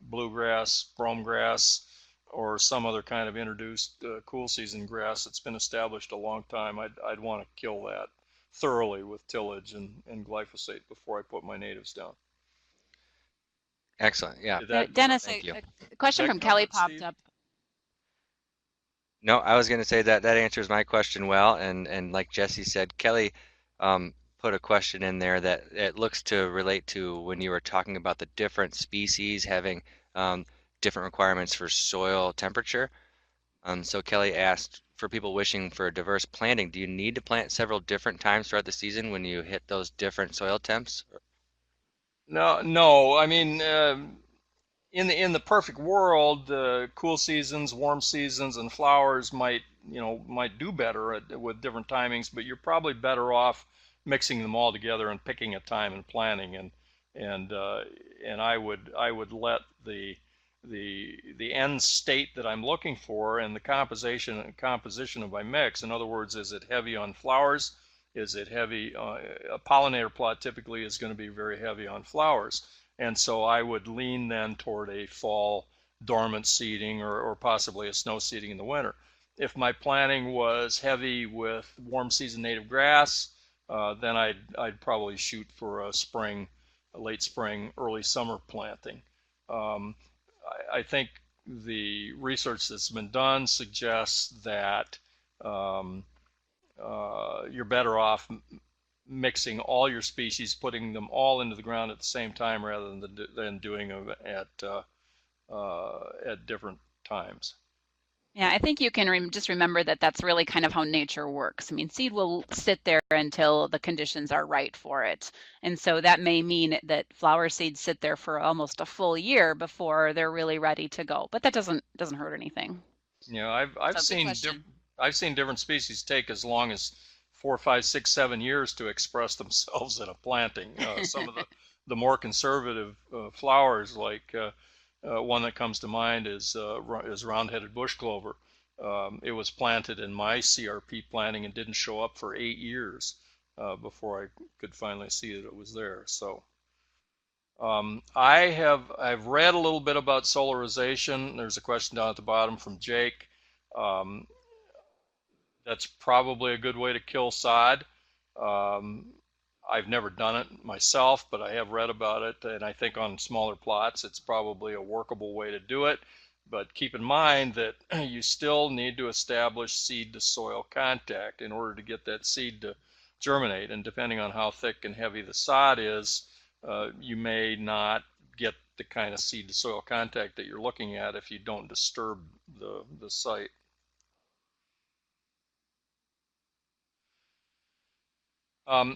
bluegrass, brome grass, or some other kind of introduced cool season grass that's been established a long time, I'd want to kill that thoroughly with tillage and glyphosate before I put my natives down. Excellent. Yeah. Did that Dennis, Thank you. a did question that from cover Kelly it, popped Steve? up. No, I was going to say that that answers my question well, and like Jesse said, Kelly put a question in there that it looks to relate to when you were talking about the different species having um, different requirements for soil temperature. So Kelly asked, for people wishing for diverse planting, do you need to plant several different times throughout the season when you hit those different soil temps? No, no. I mean, in the perfect world, cool seasons, warm seasons, and flowers might do better with different timings. But you're probably better off mixing them all together and picking a time and planting. And and I would let the end state that I'm looking for and the composition of my mix. In other words, is it heavy on flowers? Is it heavy? A pollinator plot typically is going to be very heavy on flowers. And so I would lean then toward a fall dormant seeding or possibly a snow seeding in the winter. If my planting was heavy with warm season native grass, then I'd probably shoot for a late spring, early summer planting. Um, I think the research that's been done suggests that um, you're better off mixing all your species, putting them all into the ground at the same time rather than doing them at different times. Yeah, I think you can just remember that that's really kind of how nature works. I mean, seed will sit there until the conditions are right for it. And so that may mean that flower seeds sit there for almost a full year before they're really ready to go. But that doesn't hurt anything. You know, I've So good seen question. I've seen different species take as long as 4, 5, 6, 7 years to express themselves in a planting. Some of the more conservative flowers, like one that comes to mind is round-headed bush clover. It was planted in my CRP planting and didn't show up for 8 years before I could finally see that it was there. So I've read a little bit about solarization. There's a question down at the bottom from Jake. Um, that's probably a good way to kill sod. Um, I've never done it myself, but I have read about it, and I think on smaller plots it's probably a workable way to do it. But keep in mind that you still need to establish seed to soil contact in order to get that seed to germinate. And depending on how thick and heavy the sod is, you may not get the kind of seed to soil contact that you're looking at if you don't disturb the site.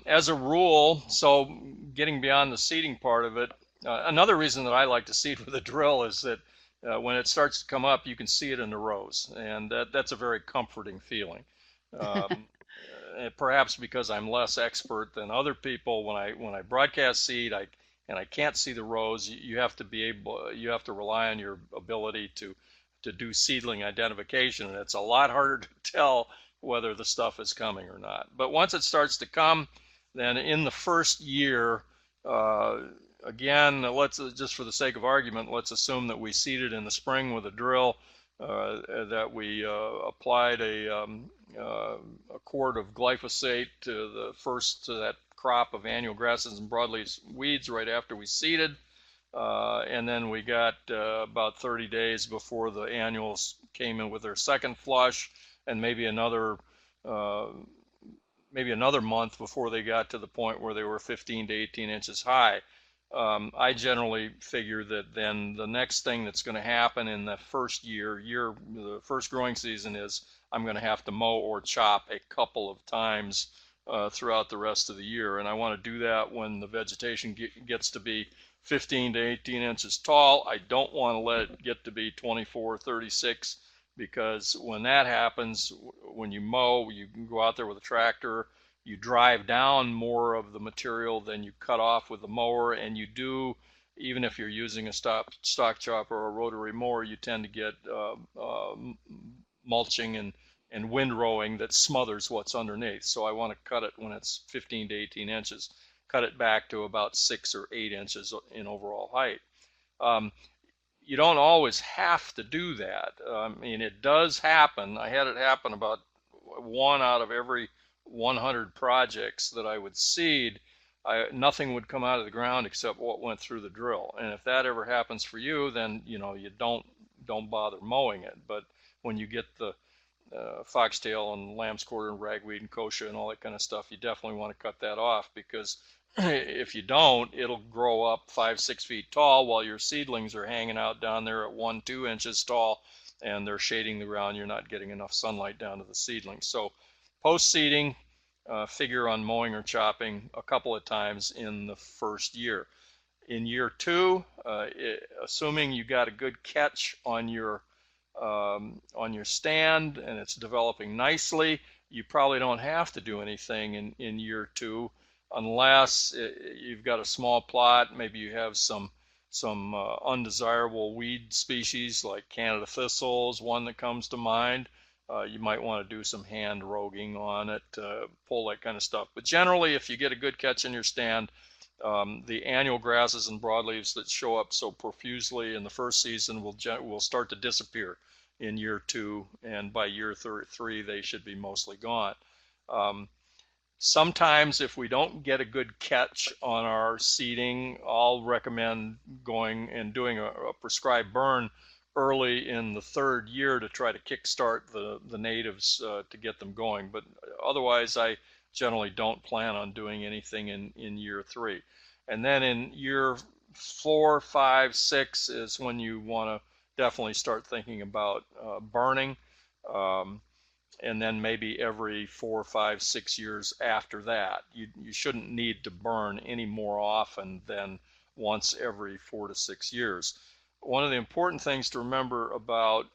As a rule, so getting beyond the seeding part of it, another reason that I like to seed with a drill is that when it starts to come up, you can see it in the rows, and that's a very comforting feeling. Um, Perhaps because I'm less expert than other people, when I broadcast seed, I can't see the rows. You have to be able, you have to rely on your ability to do seedling identification, and it's a lot harder to tell whether the stuff is coming or not. But once it starts to come, then in the first year, uh, again, let's just for the sake of argument, let's assume that we seeded in the spring with a drill, that we applied a quart of glyphosate to that crop of annual grasses and broadleaf weeds right after we seeded. And then we got about 30 days before the annuals came in with their second flush, and uh, maybe another month before they got to the point where they were 15 to 18 inches high. I generally figure that then the next thing that's going to happen in the first the first growing season is I'm going to have to mow or chop a couple of times throughout the rest of the year. And I want to do that when the vegetation gets to be 15 to 18 inches tall. I don't want to let it get to be 24, 36, because when that happens, when you mow, you can go out there with a tractor, you drive down more of the material than you cut off with the mower, and you do, even if you're using a stock chopper or a rotary mower, you tend to get mulching and windrowing that smothers what's underneath. So I want to cut it when it's 15 to 18 inches, cut it back to about 6 or 8 inches in overall height. Um, you don't always have to do that. I mean, it does happen. I had it happen about one out of every 100 projects that I would seed. Nothing would come out of the ground except what went through the drill. And if that ever happens for you, then you don't bother mowing it. But when you get the foxtail and lamb's quarter and ragweed and kochia and all that kind of stuff, you definitely want to cut that off, because if you don't, it'll grow up 5, 6 feet tall while your seedlings are hanging out down there at 1, 2 inches tall, and they're shading the ground. You're not getting enough sunlight down to the seedlings. So post seeding, figure on mowing or chopping a couple of times in the first year. In year two, assuming you got a good catch on your stand and it's developing nicely, you probably don't have to do anything in year two, unless you've got a small plot. Maybe you have some undesirable weed species like Canada thistles, one that comes to mind. You might want to do some hand roguing on it, pull that kind of stuff. But generally, if you get a good catch in your stand, the annual grasses and broadleaves that show up so profusely in the first season will start to disappear in year two, and by year three they should be mostly gone. Um, Sometimes if we don't get a good catch on our seeding, I'll recommend going and doing a prescribed burn early in the third year to try to kickstart the natives to get them going. But otherwise, I generally don't plan on doing anything in year three. And then in year 4, 5, 6 is when you want to definitely start thinking about burning. Um, and then maybe every 4, 5, 6 years after that. You shouldn't need to burn any more often than once every 4 to 6 years. One of the important things to remember about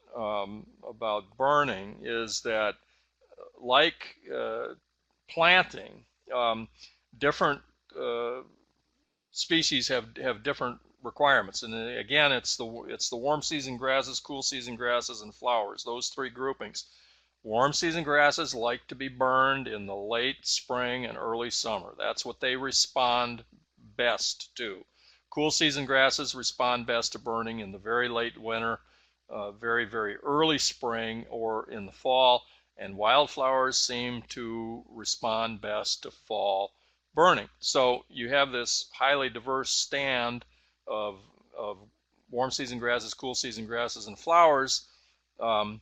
burning is that, like planting, different uh, species have different requirements. And again, it's the warm season grasses, cool season grasses, and flowers. Those three groupings. Warm season grasses like to be burned in the late spring and early summer. That's what they respond best to. Cool season grasses respond best to burning in the very late winter, very, very early spring, or in the fall. And wildflowers seem to respond best to fall burning. So you have this highly diverse stand of warm season grasses, cool season grasses, and flowers. Um,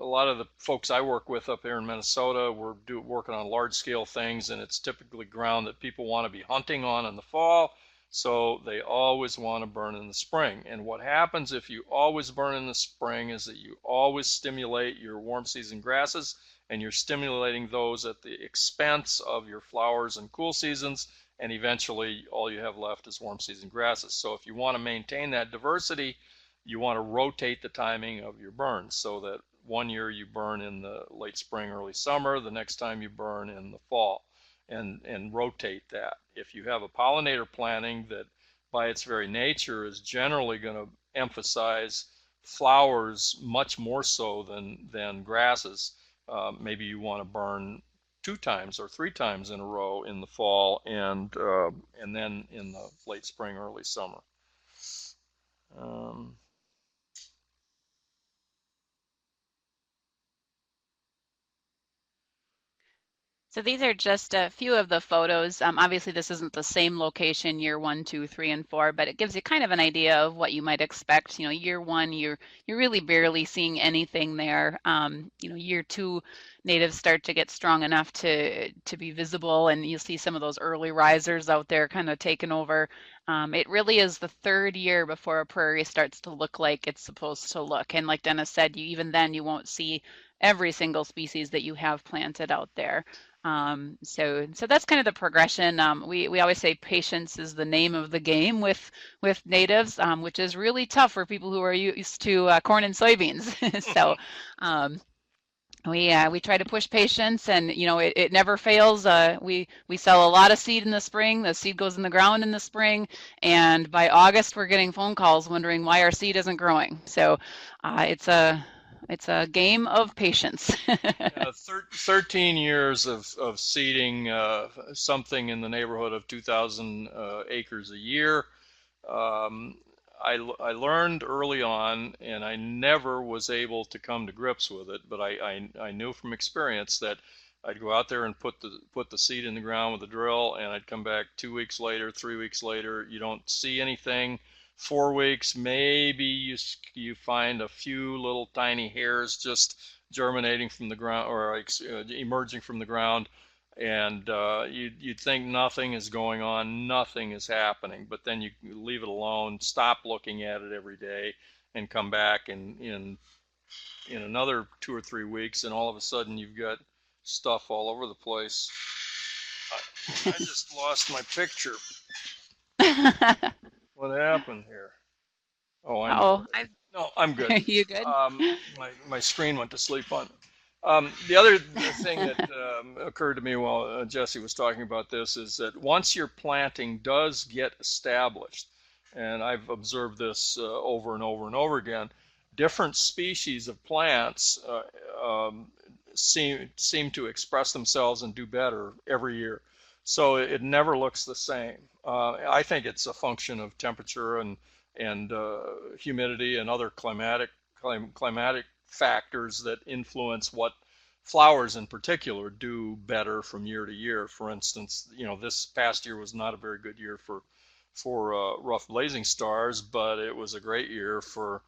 a lot of the folks I work with up here in Minnesota, we're working on large scale things, and it's typically ground that people want to be hunting on in the fall. So they always want to burn in the spring. And what happens if you always burn in the spring is that you always stimulate your warm season grasses, and you're stimulating those at the expense of your flowers and cool seasons. And eventually all you have left is warm season grasses. So if you want to maintain that diversity, you want to rotate the timing of your burns so that one year you burn in the late spring, early summer, the next time you burn in the fall, and rotate that. If you have a pollinator planting that by its very nature is generally going to emphasize flowers much more so than grasses, maybe you want to burn 2 times or 3 times in a row in the fall and then in the late spring, early summer. Um, So these are just a few of the photos. Obviously, this isn't the same location year 1, 2, 3, and 4, but it gives you kind of an idea of what you might expect. You know, year 1, you're really barely seeing anything there. You know, year 2, natives start to get strong enough to be visible, and you see some of those early risers out there kind of taking over. It really is the 3rd year before a prairie starts to look like it's supposed to look. And like Dennis said, even then you won't see every single species that you have planted out there. So that's kind of the progression. We always say patience is the name of the game with natives, which is really tough for people who are used to corn and soybeans. So we try to push patience, and you know it never fails. We sell a lot of seed in the spring. The seed goes in the ground in the spring, and by August we're getting phone calls wondering why our seed isn't growing. So it's a game of patience. 13 years of seeding something in the neighborhood of 2,000 acres a year. Um, I learned early on, and I never was able to come to grips with it, but I knew from experience that I'd go out there and put the seed in the ground with a drill, and I'd come back 2 weeks later, 3 weeks later. You don't see anything. 4 weeks, maybe you find a few little tiny hairs just germinating from the ground or emerging from the ground, and you'd think nothing is going on, nothing is happening, but then you leave it alone, stop looking at it every day, and come back in another 2 or 3 weeks, and all of a sudden you've got stuff all over the place. I just lost my picture. What happened here? Oh, I know. Oh, No, I'm good. you good? My screen went to sleep on. The other thing that occurred to me while Jesse was talking about this is that once your planting does get established, and I've observed this over and over and over again, different species of plants seem to express themselves and do better every year. So it never looks the same. I think it's a function of temperature and humidity and other climatic factors that influence what flowers in particular do better from year to year. For instance, you know, this past year was not a very good year for rough blazing stars, but it was a great year for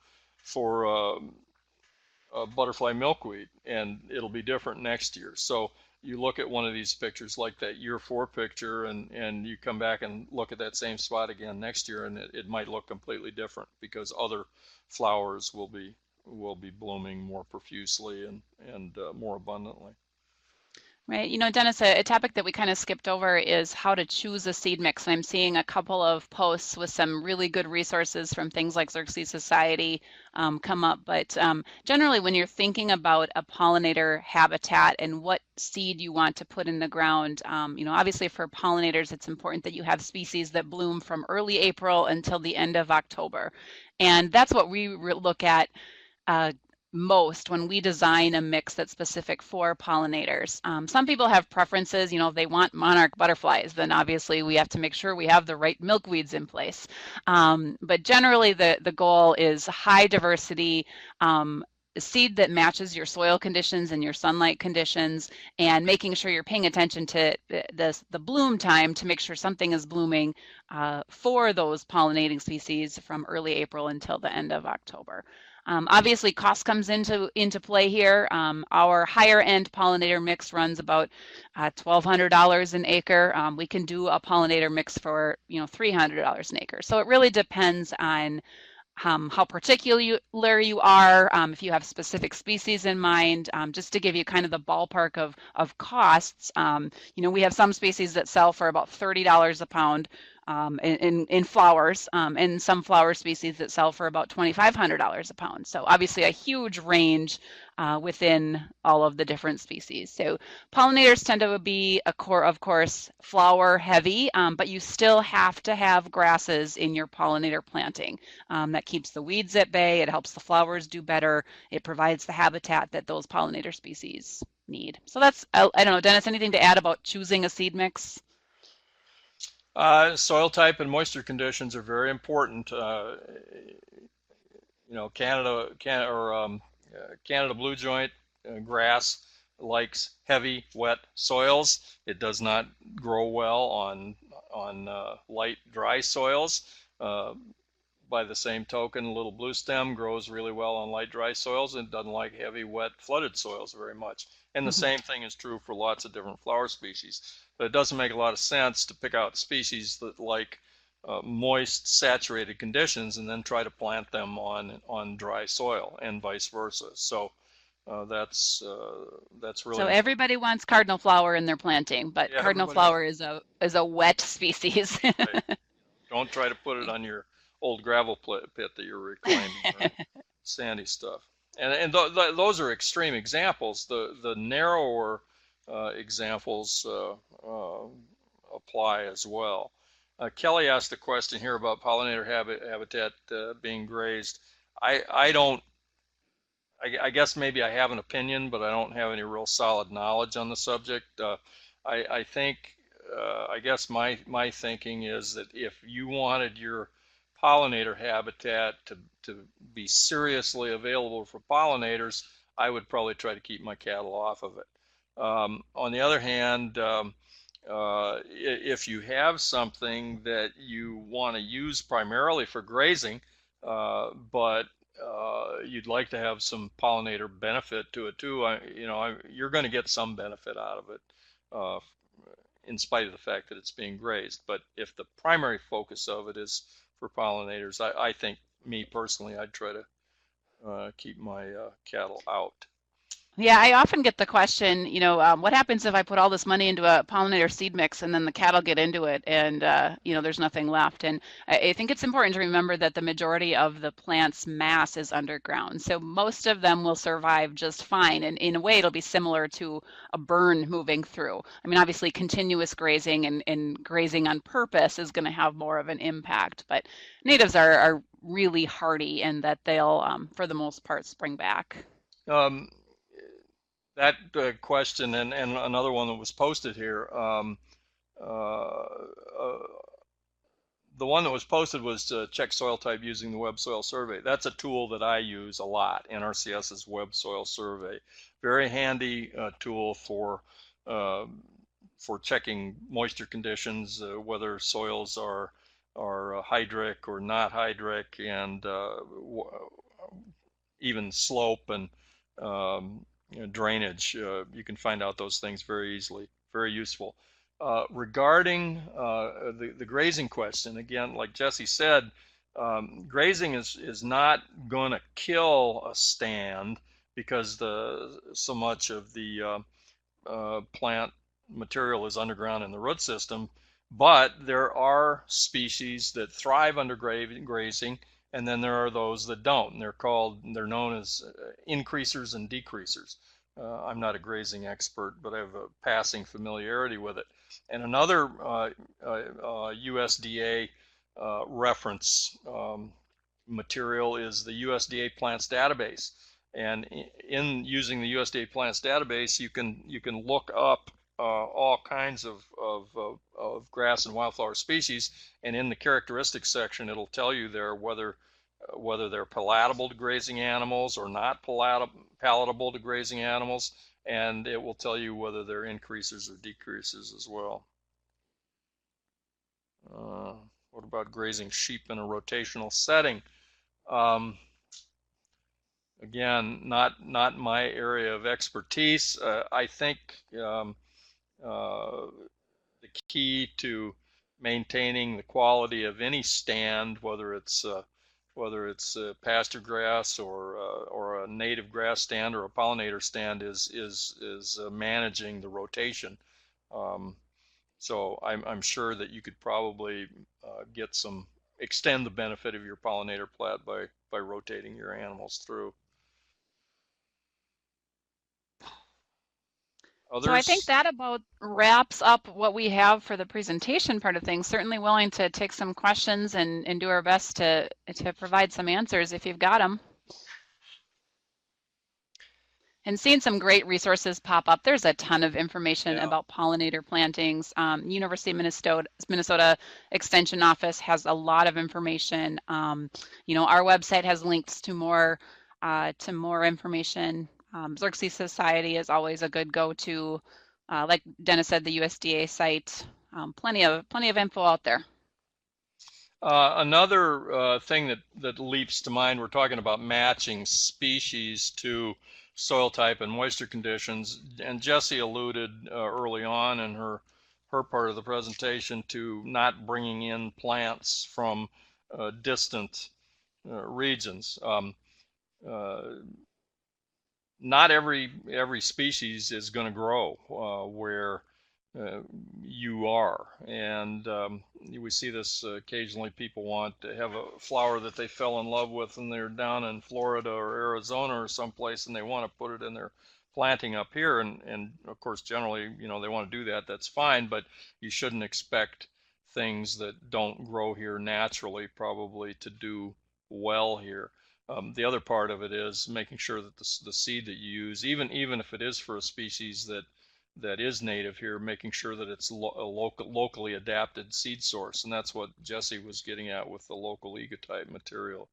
butterfly milkweed, and it'll be different next year. So you look at one of these pictures like that year 4 picture, and you come back and look at that same spot again next year, and it might look completely different because other flowers will be blooming more profusely and more abundantly. Right. You know, Dennis, a topic that we kind of skipped over is how to choose a seed mix. And I'm seeing a couple of posts with some really good resources from things like Xerxes Society come up. But generally, when you're thinking about a pollinator habitat and what seed you want to put in the ground, you know, obviously for pollinators, it's important that you have species that bloom from early April until the end of October. And that's what we look at uh, most when we design a mix that's specific for pollinators. Some people have preferences, you know, if they want monarch butterflies, then obviously we have to make sure we have the right milkweeds in place. But generally the goal is high diversity, seed that matches your soil conditions and your sunlight conditions, and making sure you're paying attention to the bloom time to make sure something is blooming for those pollinating species from early April until the end of October. Obviously, cost comes into play here. Our higher end pollinator mix runs about $1,200 an acre. We can do a pollinator mix for $300 an acre. So it really depends on how particular you are, if you have specific species in mind. Just to give you kind of the ballpark of costs, you know, we have some species that sell for about $30 a pound in flowers, and some flower species that sell for about $2,500 a pound. So obviously a huge range within all of the different species. So pollinators tend to be of course, flower heavy, but you still have to have grasses in your pollinator planting. That keeps the weeds at bay. It helps the flowers do better. It provides the habitat that those pollinator species need. So that's, I don't know, Dennis, anything to add about choosing a seed mix? Soil type and moisture conditions are very important. You know, Canada blue joint grass likes heavy, wet soils. It does not grow well on light, dry soils. Uh, by the same token, little blue stem grows really well on light, dry soils and doesn't like heavy, wet, flooded soils very much. And the same thing is true for lots of different flower species. But it doesn't make a lot of sense to pick out species that like moist, saturated conditions and then try to plant them on dry soil and vice versa. So that's really So important. everybody wants cardinal flower in their planting, but Yeah, cardinal everybody wants. flower is a wet species. Right. Don't try to put it on your old gravel pit that you're reclaiming or sandy stuff. And those are extreme examples. The narrower examples apply as well. Kelly asked a question here about pollinator habitat being grazed. I don't. I guess maybe I have an opinion, but I don't have any real solid knowledge on the subject. I think, I guess my thinking is that if you wanted your pollinator habitat to be seriously available for pollinators, I would probably try to keep my cattle off of it. On the other hand, if you have something that you want to use primarily for grazing, but you'd like to have some pollinator benefit to it too, you're going to get some benefit out of it, uh, in spite of the fact that it's being grazed. But if the primary focus of it is for pollinators, I think, me personally, I'd try to keep my cattle out. Yeah, I often get the question, what happens if I put all this money into a pollinator seed mix and then the cattle get into it and, there's nothing left? And I think it's important to remember that the majority of the plant's mass is underground. So most of them will survive just fine. And in a way, it'll be similar to a burn moving through. I mean, obviously, continuous grazing and grazing on purpose is going to have more of an impact. But natives are really hardy and that they'll, for the most part, spring back. Um, that question and another one that was posted here. The one that was posted was to check soil type using the web soil survey. That's a tool that I use a lot, NRCS's web soil survey. Very handy tool uh, for checking moisture conditions, whether soils are hydric or not hydric, and even slope and drainage. You can find out those things very easily, very useful. Regarding the grazing question, again, like Jesse said, grazing is not going to kill a stand because so much of the plant material is underground in the root system, but there are species that thrive under grazing, and then there are those that don't. And they're known as increasers and decreasers. I'm not a grazing expert, but I have a passing familiarity with it. And another USDA reference material is the USDA plants database. And in using the USDA plants database, you can look up all kinds of grass and wildflower species, and in the characteristics section, it'll tell you there whether they're palatable to grazing animals or not palatable to grazing animals, and it will tell you whether they're increases or decreases as well. What about grazing sheep in a rotational setting? Again, not my area of expertise. I think the key to maintaining the quality of any stand, whether it's pasture grass or a native grass stand or a pollinator stand, is managing the rotation. So I'm sure that you could probably extend the benefit of your pollinator plat by rotating your animals through. So I think that about wraps up what we have for the presentation part of things. Certainly willing to take some questions and do our best to provide some answers if you've got them. And seeing some great resources pop up. There's a ton of information about pollinator plantings. University of Minnesota Extension Office has a lot of information. You know, our website has links to more information. Xerces Society is always a good go-to. Like Dennis said, the USDA site. Plenty of info out there. Another thing that leaps to mind, we're talking about matching species to soil type and moisture conditions, and Jessie alluded early on in her part of the presentation to not bringing in plants from distant regions. Not every species is going to grow where you are, and we see this occasionally. People want to have a flower that they fell in love with and they're down in Florida or Arizona or someplace, and they want to put it in their planting up here, and of course generally, you know, they want to do that. That's fine, but you shouldn't expect things that don't grow here naturally probably to do well here. The other part of it is making sure that the seed that you use, even if it is for a species that is native here, making sure that it's a locally adapted seed source, and that's what Jessie was getting at with the local egotype material.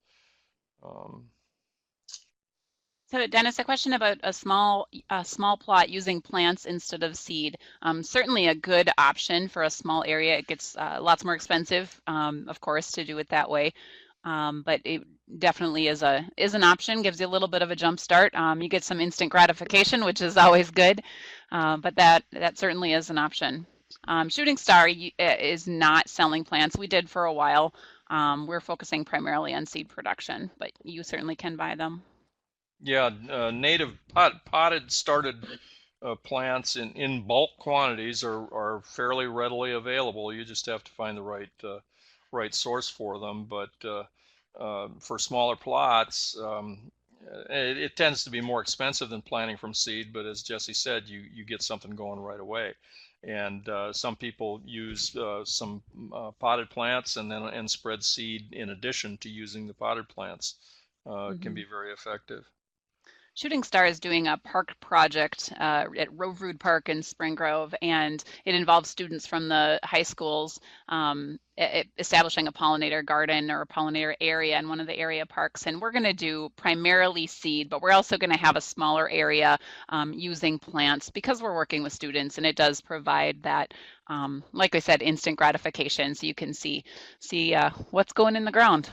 So Dennis, a question about a small plot using plants instead of seed. Certainly a good option for a small area. It gets lots more expensive, of course, to do it that way. But it definitely is an option, gives you a little bit of a jump start. You get some instant gratification, which is always good, but that certainly is an option. Shooting Star is not selling plants. We did for a while. We're focusing primarily on seed production, but you certainly can buy them. Yeah, native potted started plants in bulk quantities are fairly readily available. You just have to find the right source for them. But for smaller plots, it tends to be more expensive than planting from seed. But as Jessie said, you get something going right away. And some people use some potted plants and spread seed in addition to using the potted plants. Can be very effective. Shooting Star is doing a park project at Roverud Park in Spring Grove, and it involves students from the high schools establishing a pollinator garden or a pollinator area in one of the area parks. And we're going to do primarily seed, but we're also going to have a smaller area using plants because we're working with students, and it does provide that, like I said, instant gratification, so you can see what's going in the ground.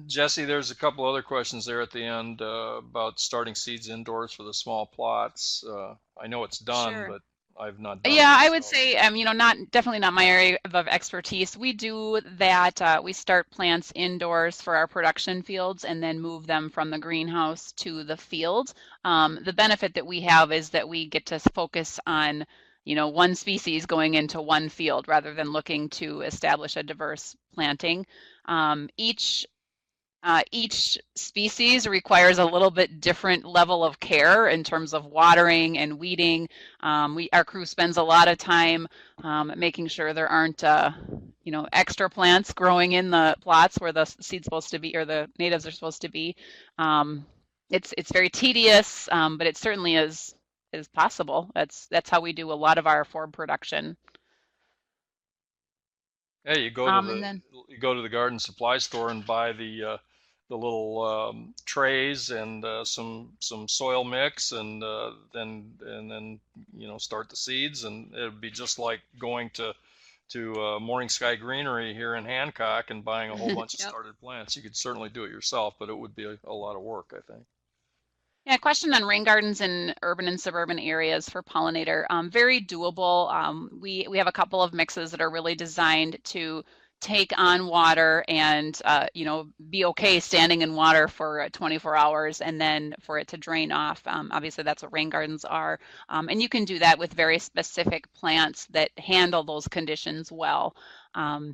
Jesse, there's a couple other questions there at the end about starting seeds indoors for the small plots. I know it's done, Sure. but I've not done it Yeah, I would myself. say, not definitely not my area of expertise. We do that. We start plants indoors for our production fields and then move them from the greenhouse to the field. The benefit that we have is that we get to focus on, one species going into one field rather than looking to establish a diverse planting. Each species requires a little bit different level of care in terms of watering and weeding. Our crew spends a lot of time making sure there aren't, extra plants growing in the plots where the seed's supposed to be or the natives are supposed to be. Um, it's very tedious, but it certainly is possible. That's how we do a lot of our forb production. Hey, And then you go to the garden supply store and buy the little trays and some soil mix, and then start the seeds, and it'd be just like going to Morning Sky Greenery here in Hancock and buying a whole bunch of Yep. started plants. You could certainly do it yourself, but it would be a lot of work, I think. Yeah, question on rain gardens in urban and suburban areas for pollinator. Very doable. We have a couple of mixes that are really designed to take on water and be okay standing in water for 24 hours and then for it to drain off. Obviously, that's what rain gardens are, and you can do that with very specific plants that handle those conditions well.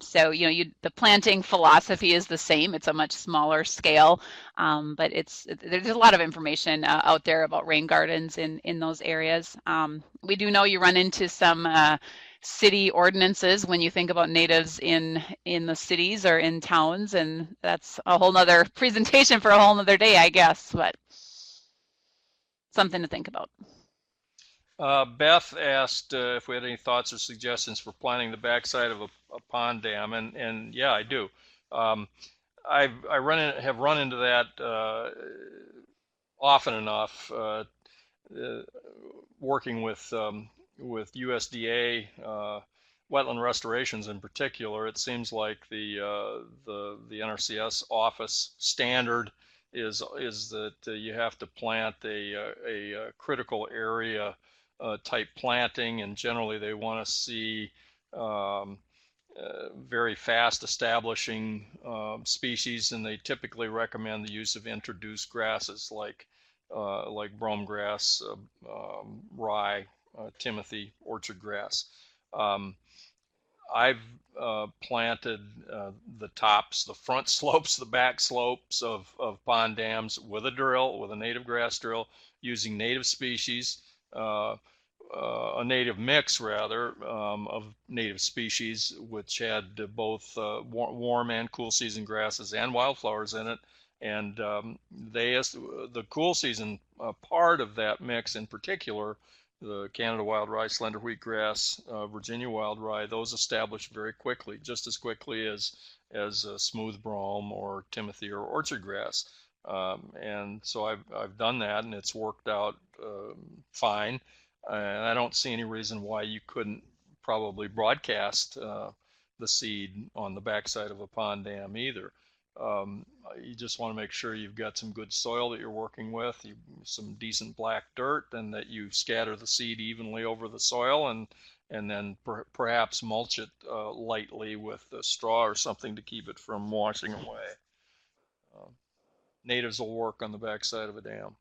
So the planting philosophy is the same. It's a much smaller scale, but there's a lot of information out there about rain gardens in those areas. We do know you run into some city ordinances when you think about natives in the cities or in towns, and that's a whole nother presentation for a whole nother day, I guess, but something to think about. Beth asked if we had any thoughts or suggestions for planting the backside of a pond dam, and yeah, I do. Um, have run into that often enough, uh, working with USDA wetland restorations in particular. It seems like the NRCS office standard is that you have to plant a critical area type planting, and generally they want to see um, very fast establishing species, and they typically recommend the use of introduced grasses like brome grass, rye, timothy, orchard grass. Um, I've planted the tops, the front slopes, the back slopes of pond dams with a drill, with a native grass drill, using native species. Uh, a native mix rather of native species, which had both warm and cool season grasses and wildflowers in it. And the cool season part of that mix in particular, the Canada wild rye, slender wheatgrass, Virginia wild rye, those established very quickly, just as quickly as smooth brome or timothy or orchard grass. And so I've done that, and it's worked out fine. And I don't see any reason why you couldn't probably broadcast the seed on the backside of a pond dam either. Um, you just want to make sure you've got some good soil that you're working with, some decent black dirt, and that you scatter the seed evenly over the soil, and then perhaps mulch it lightly with straw or something to keep it from washing away. Uh, Natives will work on the backside of a dam.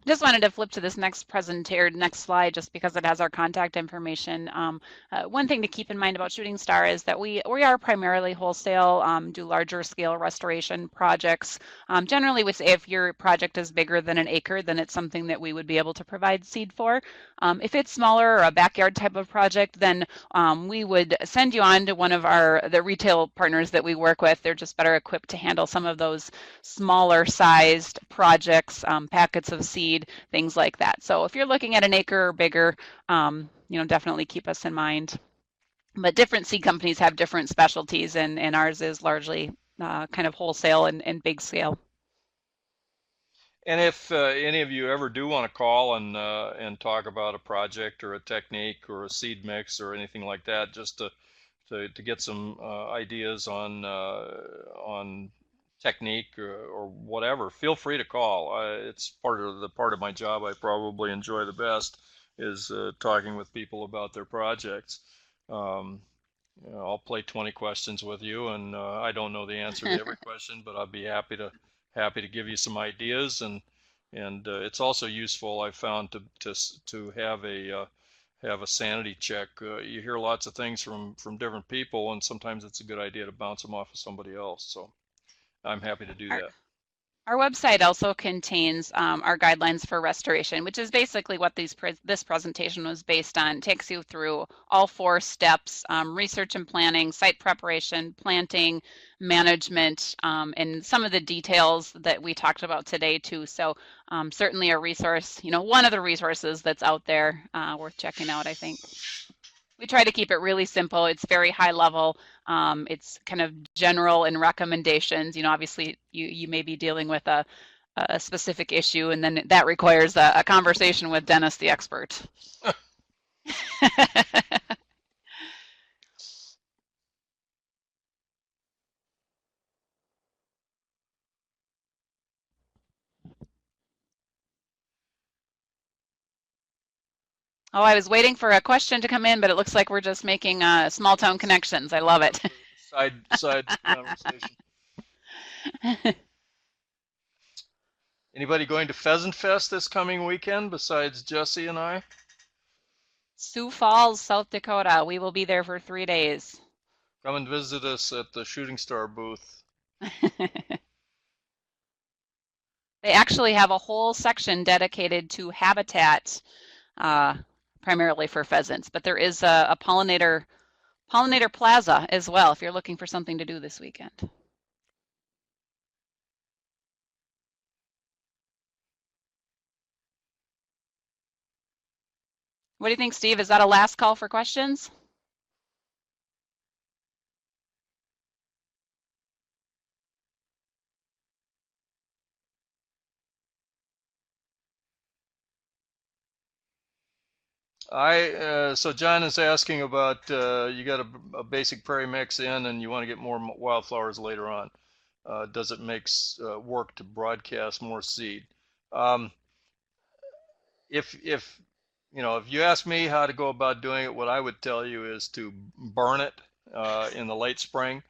Just wanted to flip to this next slide, just because it has our contact information. One thing to keep in mind about Shooting Star is that we are primarily wholesale, do larger scale restoration projects. Generally, we say if your project is bigger than an acre, then it's something that we would be able to provide seed for. If it's smaller or a backyard type of project, then we would send you on to one of the retail partners that we work with. They're just better equipped to handle some of those smaller sized projects, packets of seed, things like that. So if you're looking at an acre or bigger, definitely keep us in mind. But different seed companies have different specialties, and ours is largely kind of wholesale and big scale. And if any of you ever do want to call and talk about a project or a technique or a seed mix or anything like that, just to to get some ideas on technique or whatever, feel free to call. It's part of my job I probably enjoy the best is talking with people about their projects. Um, I'll play 20 questions with you, and I don't know the answer to every question, but I'd be happy to give you some ideas, and it's also useful I found to have a sanity check. You hear lots of things from different people, and sometimes it's a good idea to bounce them off of somebody else. So I'm happy to do Our, that. our website also contains our guidelines for restoration, which is basically what this presentation was based on. It takes you through all 4 steps, research and planning, site preparation, planting, management, and some of the details that we talked about today too. So certainly a resource, one of the resources that's out there worth checking out, I think. We try to keep it really simple. It's very high level. It's kind of general in recommendations. Obviously you may be dealing with a specific issue, and then that requires a conversation with Dennis, the expert. Oh, I was waiting for a question to come in, but it looks like we're just making small town connections. I love it. Side conversation. Anybody going to Pheasant Fest this coming weekend besides Jesse and I? Sioux Falls, South Dakota. We will be there for 3 days. Come and visit us at the Shooting Star booth. They actually have a whole section dedicated to habitat, primarily for pheasants, but there is a pollinator plaza as well if you're looking for something to do this weekend. What do you think, Steve? Is that a last call for questions? So John is asking about you got a basic prairie mix in and you want to get more wildflowers later on. Does it make work to broadcast more seed? Um, if if you ask me how to go about doing it, what I would tell you is to burn it in the late spring,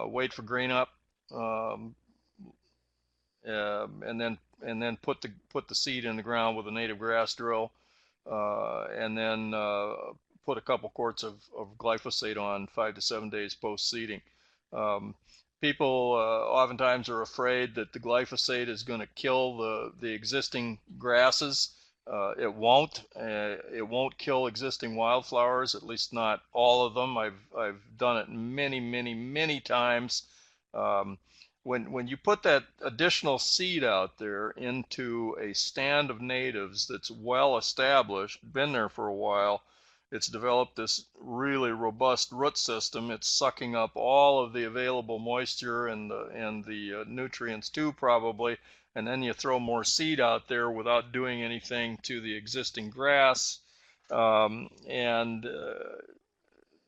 wait for green up, um, and then put the seed in the ground with a native grass drill, and then put a couple quarts of glyphosate on 5 to 7 days post seeding. Um, People oftentimes are afraid that the glyphosate is going to kill the existing grasses. It won't. It won't kill existing wildflowers, at least not all of them. I've done it many, many, many times. Um, when you put that additional seed out there into a stand of natives that's well established, been there for a while, it's developed this really robust root system. It's sucking up all of the available moisture and the nutrients too, probably. And then you throw more seed out there without doing anything to the existing grass, and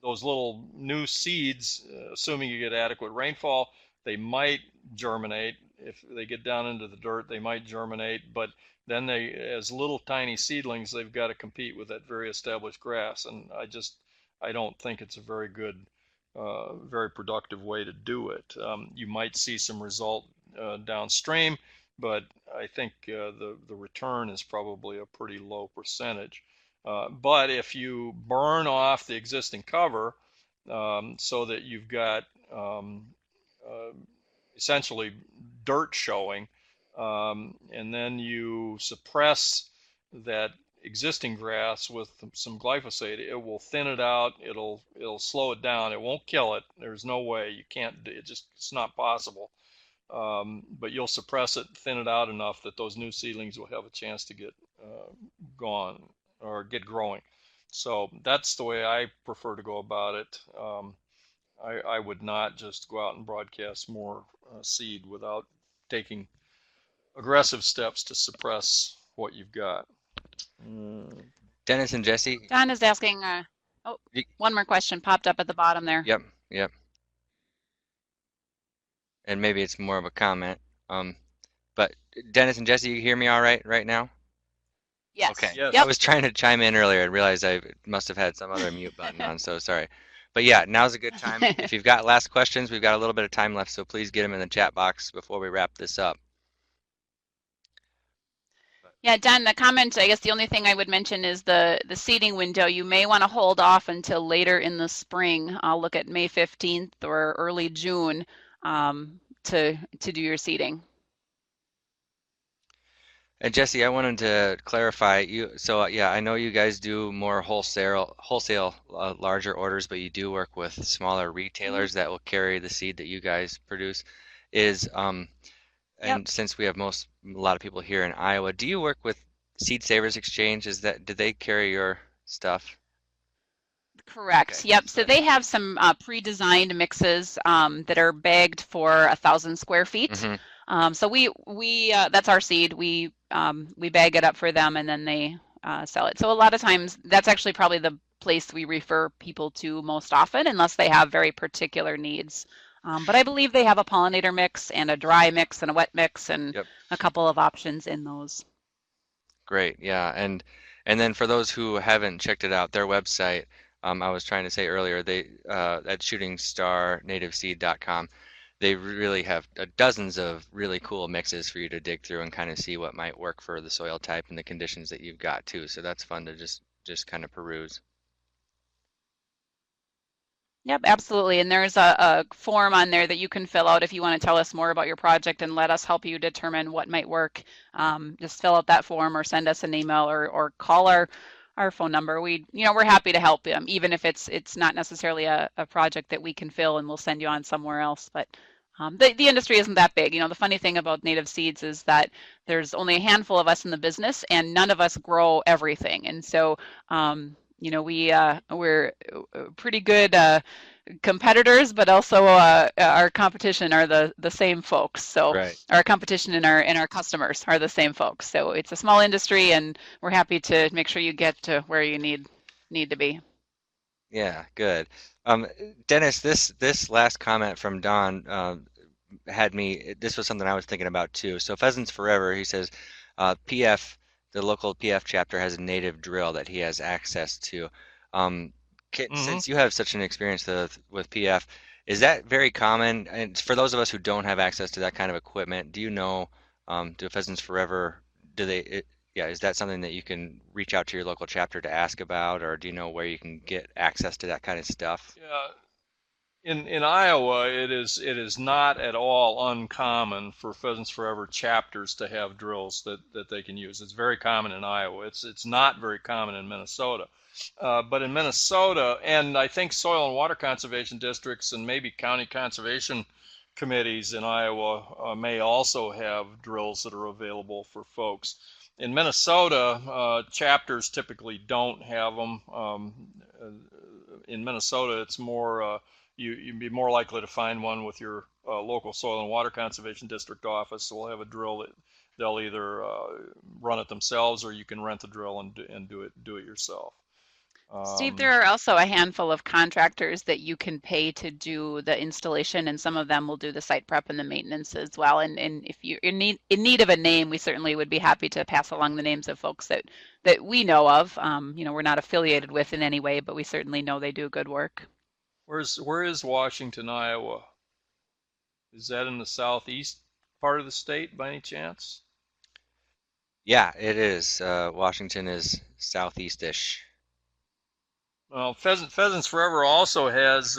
those little new seeds, assuming you get adequate rainfall, they might germinate. If they get down into the dirt, they might germinate, but then they, as little tiny seedlings, they've got to compete with that very established grass. And I don't think it's a very good, very productive way to do it. You might see some result downstream, but I think the return is probably a pretty low percentage. But if you burn off the existing cover so that you've got uh, essentially dirt showing, and then you suppress that existing grass with some glyphosate, it will thin it out. It'll slow it down. It won't kill it. There's no way. You can't. It's not possible. But you'll suppress it, thin it out enough that those new seedlings will have a chance to get gone or get growing. So that's the way I prefer to go about it. I would not just go out and broadcast more seed without taking aggressive steps to suppress what you've got. Dennis and Jesse, Don is asking, Oh, Y- one more question popped up at the bottom there. Yep, yep. And maybe it's more of a comment. Um, but Dennis and Jesse, you hear me all right now? Yes. Okay. I Yep. Yes. was trying to chime in earlier and realized I must have had some other mute button on, so sorry. But yeah, now's a good time. If you've got last questions, we've got a little bit of time left, so please get them in the chat box before we wrap this up. But, Yeah, Dan, the comment, I guess the only thing I would mention is the seeding window. You may want to hold off until later in the spring. I'll look at May 15th or early June to do your seeding. and Jesse, I wanted to clarify you. So yeah, I know you guys do more wholesale larger orders, but you do work with smaller Mhm. retailers that will carry the seed that you guys produce. Is Yep. And since we have a lot of people here in Iowa, do you work with Seed Savers Exchange? Do they carry your stuff? Correct. Okay, Yep. so So that's they have some pre-designed mixes that are bagged for 1,000 square feet. hmm So that's our seed. We bag it up for them and then they sell it. So a lot of times that's actually probably the place we refer people to most often, unless they have very particular needs. But I believe they have a pollinator mix and a dry mix and a wet mix and Yep, a couple of options in those. great. Yeah, and then for those who haven't checked it out, their website, I was trying to say earlier, they at shootingstarnativeseed.com, they really have dozens of really cool mixes for you to dig through and kind of see what might work for the soil type and the conditions that you've got too. So that's fun to just kind of peruse. Yep, absolutely. And there's a form on there that you can fill out if you want to tell us more about your project and let us help you determine what might work. Just fill out that form or send us an email or call our phone number. We're happy to help, even if it's not necessarily a project that we can fill and we'll send you on somewhere else. But the industry isn't that big. The funny thing about native seeds is that there's only a handful of us in the business and none of us grow everything. And so we're pretty good competitors, but also our competition are the same folks. So Right. our competition and our customers are the same folks. So it's a small industry, and we're happy to make sure you get to where you need to be. Yeah, good. Um, Dennis, this last comment from Don had me. This was something I was thinking about too. So Pheasants Forever, he says, PF, the local PF chapter has a native drill that he has access to. Um, Hmm. since you have such an experience with PF, is that very common? And for those of us who don't have access to that kind of equipment, do you know, do Pheasants Forever, do they? Yeah, is that something that you can reach out to your local chapter to ask about, or do you know where you can get access to that kind of stuff? Yeah. In Iowa, it is not at all uncommon for Pheasants Forever chapters to have drills that they can use. It's very common in Iowa. It's not very common in Minnesota. But in Minnesota, and I think soil and water conservation districts and maybe county conservation committees in Iowa may also have drills that are available for folks. In Minnesota, chapters typically don't have them. In Minnesota, it's more you'd be more likely to find one with your local soil and water conservation district office. So we'll have a drill that they'll either run it themselves or you can rent the drill and do it yourself. Steve, Um, there are also a handful of contractors that you can pay to do the installation, and some of them will do the site prep and the maintenance as well. And if you're in need of a name, we certainly would be happy to pass along the names of folks that we know of. We're not affiliated with in any way, but we certainly know they do good work. where is Washington, Iowa? Is that in the southeast part of the state by any chance? Yeah, it is. Washington is southeast-ish. Well, Pheasants Forever also has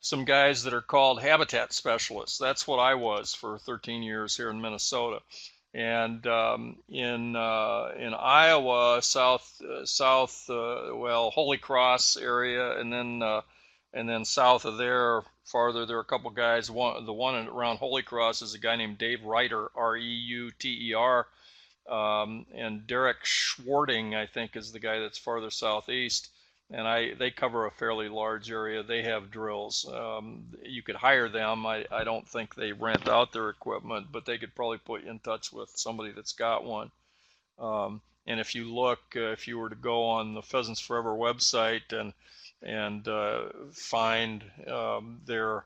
some guys that are called habitat specialists. That's what I was for 13 years here in Minnesota, and in Iowa, well, Holy Cross area, and then south of there, farther, there are a couple guys. The one around Holy Cross is a guy named Dave Reiter, Reuter, and Derek Schwarting, I think, is the guy that's farther southeast. And they cover a fairly large area. They have drills. You could hire them. I don't think they rent out their equipment, but they could probably put you in touch with somebody that's got one. And if you were to go on the Pheasants Forever website and and find their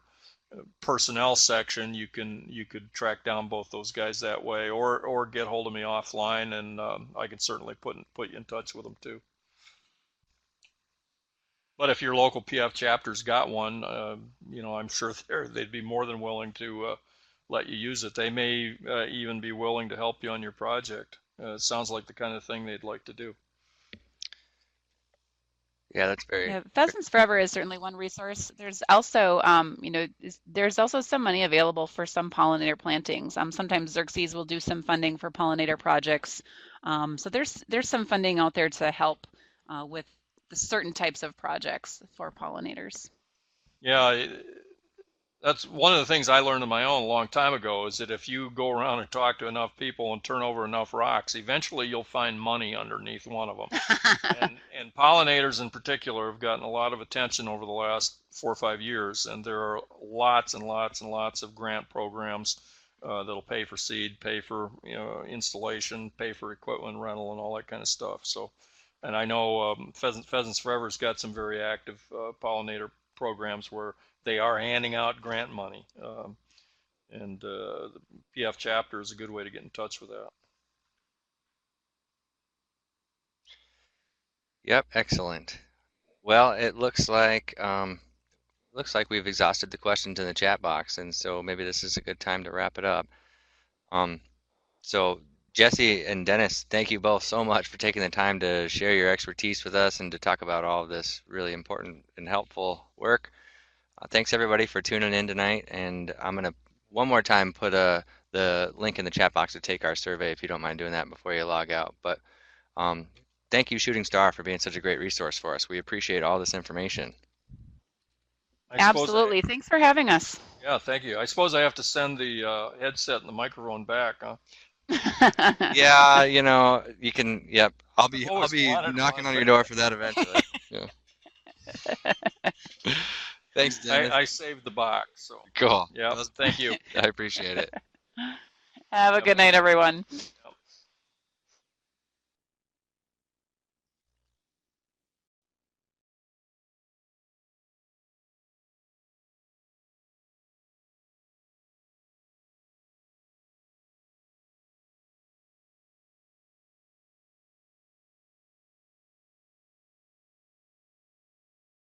personnel section. You could track down both those guys that way, or get hold of me offline, and I can certainly put you in touch with them too. But if your local PF chapter's got one, I'm sure they'd be more than willing to let you use it. They may even be willing to help you on your project. It sounds like the kind of thing they'd like to do. Yeah, that's very. Yeah, Pheasants Forever is certainly one resource. There's also, there's also some money available for some pollinator plantings. Sometimes Xerxes will do some funding for pollinator projects. So there's some funding out there to help with the certain types of projects for pollinators. Yeah, that's one of the things I learned on my own a long time ago, is that if you go around and talk to enough people and turn over enough rocks, eventually you'll find money underneath one of them. And pollinators in particular have gotten a lot of attention over the last 4 or 5 years, and there are lots and lots and lots of grant programs that'll pay for seed, pay for installation, pay for equipment rental, and all that kind of stuff. So, and I know Pheasants Forever's got some very active pollinator programs where they are handing out grant money, and the PF chapter is a good way to get in touch with that. Yep, excellent. Well, it looks like we've exhausted the questions in the chat box, and so maybe this is a good time to wrap it up. So Jesse and Dennis, thank you both so much for taking the time to share your expertise with us and to talk about all of this really important and helpful work. Thanks everybody for tuning in tonight, and I'm gonna one more time put the link in the chat box to take our survey if you don't mind doing that before you log out. But thank you, Shooting Star, for being such a great resource for us. We appreciate all this information. Absolutely. Thanks for having us. Yeah, thank you. I suppose I have to send the headset and the microphone back, huh? Yeah, you can. Yep, I'll be knocking on your door for that eventually. Yeah. Thanks, Dennis. I saved the box, so cool. Yeah, thank you. I appreciate it. Have a good night, everyone.